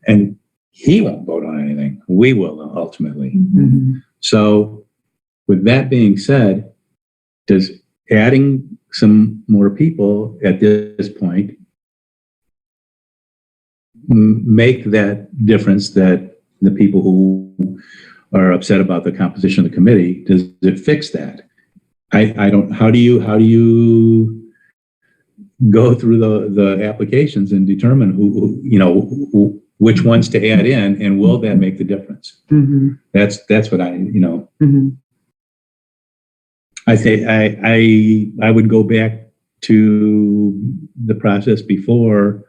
And he won't vote on anything. We will ultimately. Mm-hmm. So with that being said, does adding some more people at this point make that difference that the people who are upset about the composition of the committee, does it fix that? I don't, how do you go through the applications and determine who which ones to add in, and will that make the difference? Mm-hmm. That's what Mm-hmm. I say I would go back to the process before,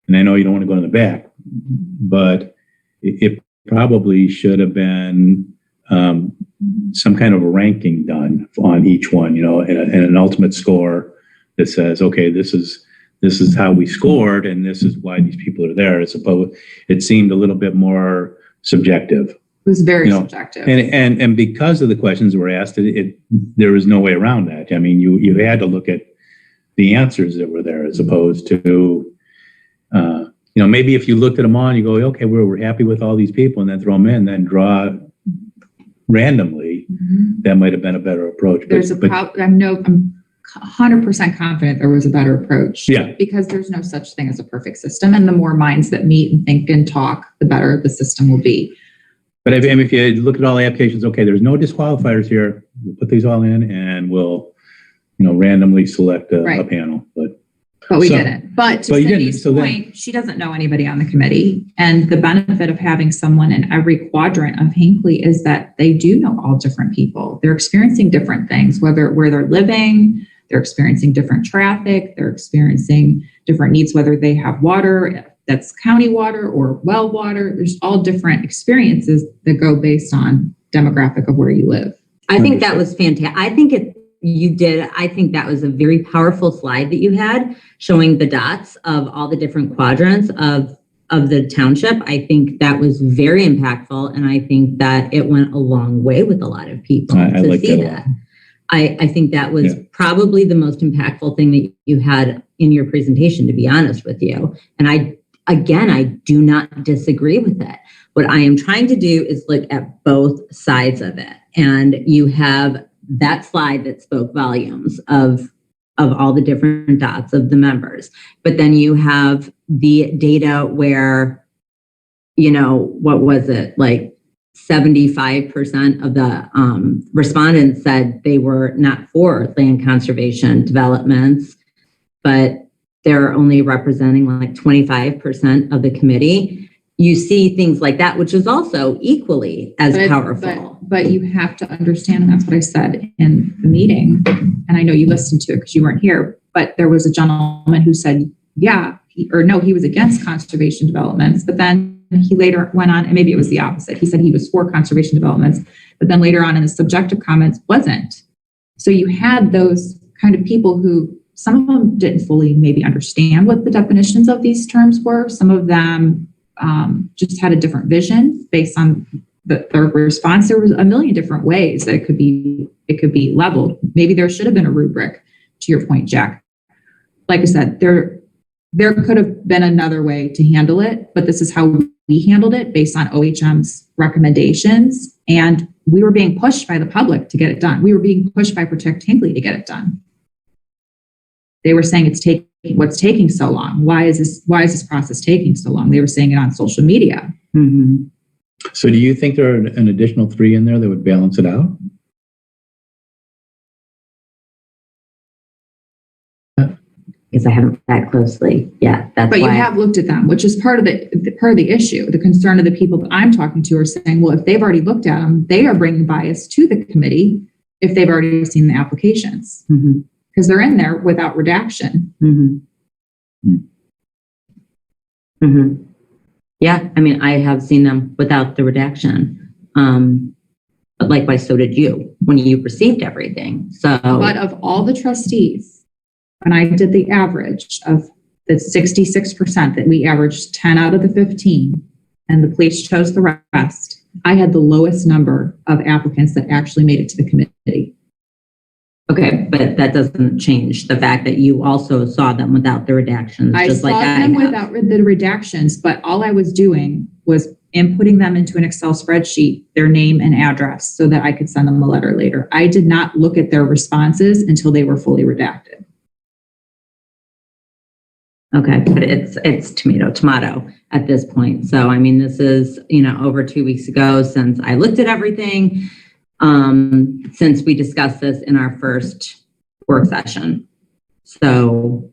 and I know you don't want to go in the back, but it probably should have been some kind of a ranking done on each one, and an ultimate score that says, okay, this is how we scored, and this is why these people are there. As opposed, it seemed a little bit more subjective. It was very subjective. And because of the questions that were asked, there was no way around that. I mean, you had to look at the answers that were there as opposed to, maybe if you looked at them all and you go, okay, we're happy with all these people, and then throw them in, then draw randomly, Mhm. that might have been a better approach. There's a problem. I'm 100% confident there was a better approach. Yeah. Because there's no such thing as a perfect system. And the more minds that meet and think and talk, the better the system will be. But if you look at all the applications, okay, there's no disqualifiers here. We'll put these all in and we'll, randomly select a Right. panel. But we So- didn't. But to but you didn't, Cindy's so then- point, she doesn't know anybody on the committee. And the benefit of having someone in every quadrant of Hinckley is that they do know all different people. They're experiencing different things, whether where they're living, they're experiencing different traffic, they're experiencing different needs, whether they have water that's county water or well water. There's all different experiences that go based on demographic of where you live. I think that was fantastic. I think that was a very powerful slide that you had showing the dots of all the different quadrants of the township. I think that was very impactful. And I think that it went a long way with a lot of people I to like see that a that. I think that was probably the most impactful thing that you had in your presentation, to be honest with you. And I do not disagree with it. What I am trying to do is look at both sides of it. And you have that slide that spoke volumes of all the different dots of the members. But then you have the data where, what was it? Like 75% of the respondents said they were not for land conservation developments, but they're only representing like 25% of the committee. You see things like that, which is also equally as powerful. But you have to understand, and that's what I said in the meeting, and I know you listened to it because you weren't here, but there was a gentleman who said, he was against conservation developments, but then he later went on, and maybe it was the opposite. He said he was for conservation developments, but then later on in the subjective comments wasn't. So you had those kind of people who, some of them didn't fully maybe understand what the definitions of these terms were. Some of them just had a different vision based on their response. There was a million different ways that it could be leveled. Maybe there should have been a rubric, to your point, Jack. Like I said, there could have been another way to handle it, but this is how we handled it based on OHM's recommendations. And we were being pushed by the public to get it done. We were being pushed by Protect Hinckley to get it done. They were saying what's taking so long? Why is this process taking so long? They were saying it on social media. Mm-hmm. So do you think there are an additional 3 in there that would balance it out? Because I haven't looked that closely. Yeah, that's But why. you have looked at them, which is part of the issue. The concern of the people that I'm talking to are saying, well, if they've already looked at them, they are bringing bias to the committee if they've already seen the applications. Mm-hmm. Because they're in there without redaction. Mm-hmm. Mm-hmm. Yeah, I mean, I have seen them without the redaction. But likewise, so did you when you received everything. So, But of all the trustees, when I did the average of the 66% that we averaged 10 out of the 15, and the police chose the rest, I had the lowest number of applicants that actually made it to the committee. okay, but that doesn't change the fact that you also saw them without the redactions, I just saw like I them have. without the redactions, but all I was doing was inputting them into an Excel spreadsheet, their name and address, so that I could send them a letter later. I did not look at their responses until they were fully redacted. Okay, but it's tomato at this point. So, I mean, this is, over 2 weeks ago since I looked at everything, since we discussed this in our first work session. So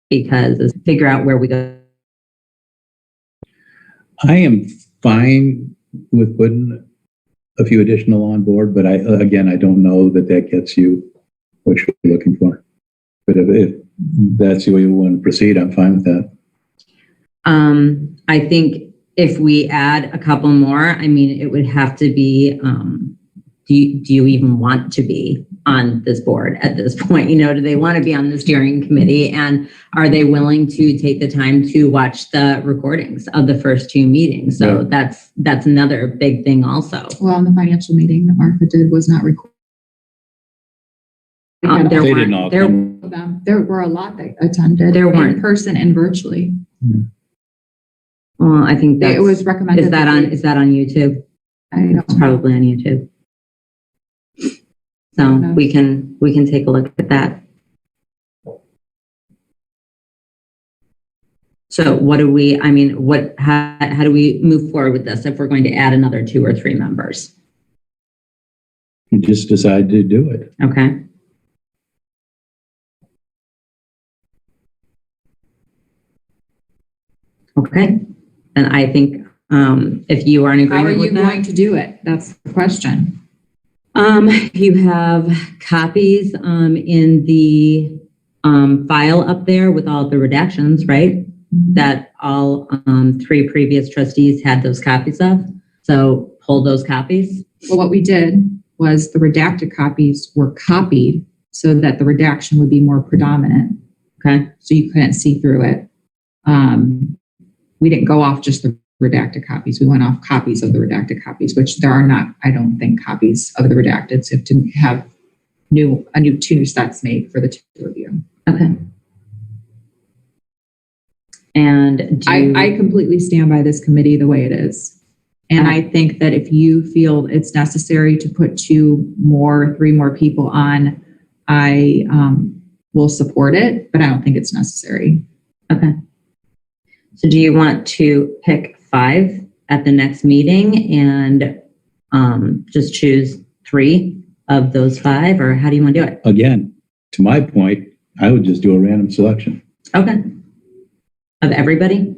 because figure out where we go. I am fine with putting a few additional on board, but I don't know that gets you what you're looking for. But if that's the way you want to proceed, I'm fine with that. I think if we add a couple more, I mean, it would have to be, do you even want to be on this board at this point? Do they want to be on the steering committee? And are they willing to take the time to watch the recordings of the first 2 meetings? So that's another big thing also. Well, in the financial meeting that Martha did was not recorded. They didn't all come. There were a lot that attended. There weren't. In person and virtually. Well, I think It was that's, recommended. is that on YouTube? I don't It's know. probably on YouTube. So we can take a look at that. So what do we, I mean, how do we move forward with this if we're going to add another 2 or 3 members? You just decide to do it. Okay. Okay. And I think if you are in How are agreement you with that. going to do it? That's the question. You have copies in the file up there with all the redactions, right? That all 3 previous trustees had those copies of. So pull those copies. Well, what we did was the redacted copies were copied so that the redaction would be more predominant. Okay. So you couldn't see through it. We didn't go off just the redacted copies. We went off copies of the redacted copies, which there are not, I don't think, copies of the redacted. So you have to have two new sets made for the 2 of you. Okay. And I completely stand by this committee the way it is. And I think that if you feel it's necessary to put 3 more people on, I will support it, but I don't think it's necessary. Okay. So do you want to pick 5 at the next meeting and just choose 3 of those 5, or how do you want to do it? Again, to my point, I would just do a random selection. Okay. Of everybody?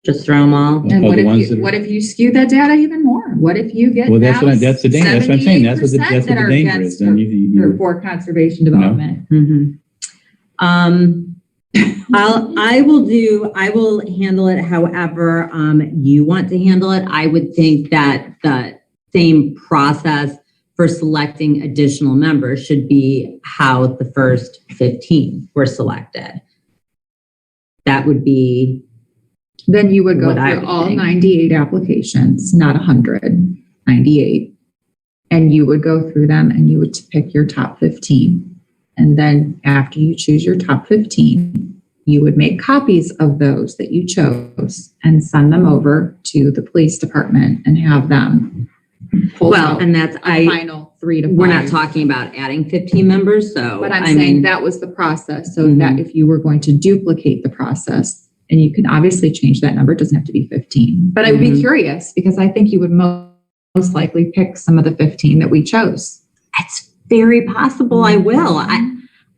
Just throw them all? And Of the ones that are- what if you skew that data even more? What if you get Well, that's now that's the danger. That's what I'm saying. That's what the 78% that are danger against is. Then you for conservation development. Mm-hmm. I will handle it however you want to handle it. I would think that the same process for selecting additional members should be how the first 15 were selected. That would be, Then you would go What I through would all think. 98 applications, not 100, 98. And you would go through them and you would pick your top 15. And then after you choose your top 15, you would make copies of those that you chose and send them over to the police department and have them pull well, out and that's, a final 3 to 5. we're not talking about adding 15 members, so. But I'm I saying mean, that was the process. So Mhm. that if you were going to duplicate the process, and you can obviously change that number, it doesn't have to be 15. But I would be Mhm. curious because I think you would most likely pick some of the 15 that we chose. It's very possible I will.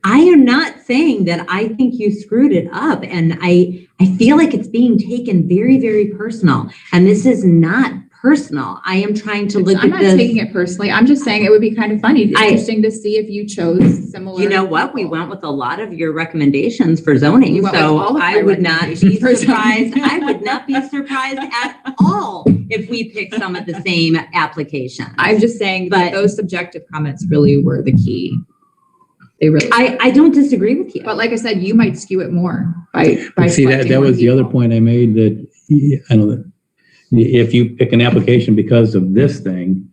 I am not saying that I think you screwed it up, and I feel like it's being taken very, very personal. And this is not personal. I am trying to look I'm at not this. taking it personally. I'm just saying it would be kind of funny, interesting to see if you chose similar. You know what? We people. went with a lot of your recommendations for zoning, You went with so all of my I would not be recommendations for zoning. surprised. I would not be surprised at all if we pick some of the same applications. I'm just saying that But- those subjective comments really were the key. They really. I don't disagree with you. But like I said, you might skew it more by see that selecting more was the other people. point I made, that I don't know, if you pick an application because of this thing,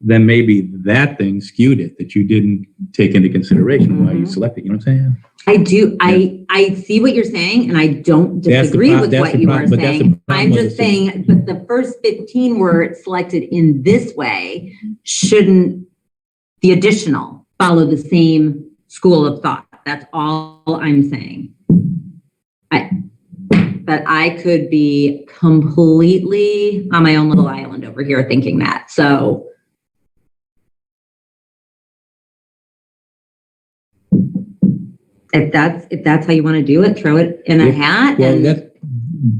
then maybe that thing skewed it, that you didn't take into consideration while you Mhm. selected. You know what I'm saying? I do. I see what you're saying, and I don't That's the disagree prob- with that's what the you prob- are but that's the saying. problem I'm with just this thing. saying, but the first 15 were selected in this way. Shouldn't the additional follow the same school of thought? That's all I'm saying. But I could be completely on my own little island over here thinking that. So if that's how you want to do it, throw it in a hat. Well, And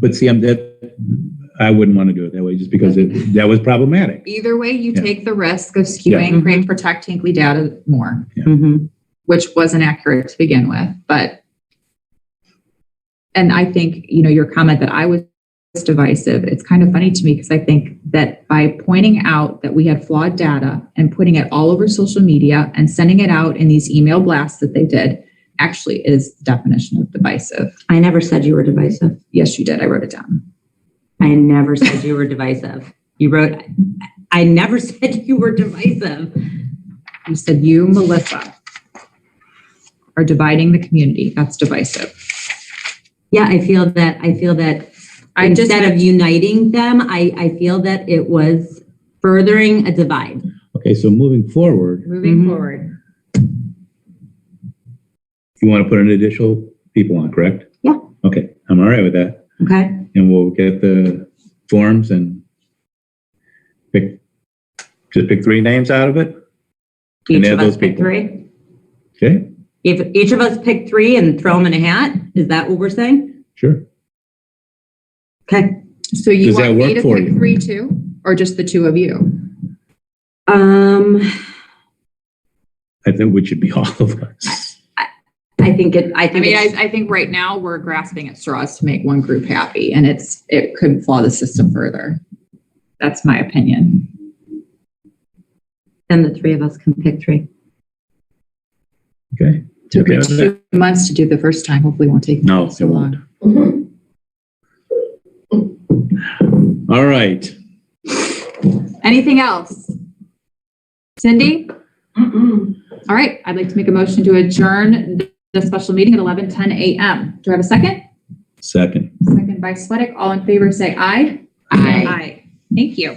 but see, I wouldn't want to do it that way just because that was problematic. Either way, you Yeah. take the risk of skewing, Yeah. Crane Protect Hinckley data more, Mhm. which wasn't accurate to begin with, and I think, your comment that I was divisive, it's kind of funny to me because I think that by pointing out that we had flawed data and putting it all over social media and sending it out in these email blasts that they did actually is the definition of divisive. I never said you were divisive. Yes, you did. I wrote it down. I never said you were divisive. You wrote, I never said you were divisive. You said you, Melissa, are dividing the community. That's divisive. Yeah, I feel that instead of uniting them, I feel that it was furthering a divide. Okay, so moving forward, Moving forward. you want to put an additional people on, correct? Yeah. Okay, I'm all right with that. Okay. And we'll get the forms and pick 3 names out of it. And Each add of us those pick people. 3. Okay, If each of us pick 3 and throw them in a hat, is that what we're saying? sure. Okay. So you Does that want me work to for pick you? 3 too, or just the 2 of you? I think we should be all of us. I think it's I think right now we're grasping at straws to make one group happy, and it could flaw the system further. That's my opinion. then the 3 of us can pick 3. Okay. Took me Okay with that? 2 months to do the first time. Hopefully it won't take No, so it long. won't. All right. Anything else? Cindy? All right, I'd like to make a motion to adjourn the special meeting at 11:10 a.m. Do I have a second? Second. Second by Sweattick. All in favor, say aye. Aye. Thank you.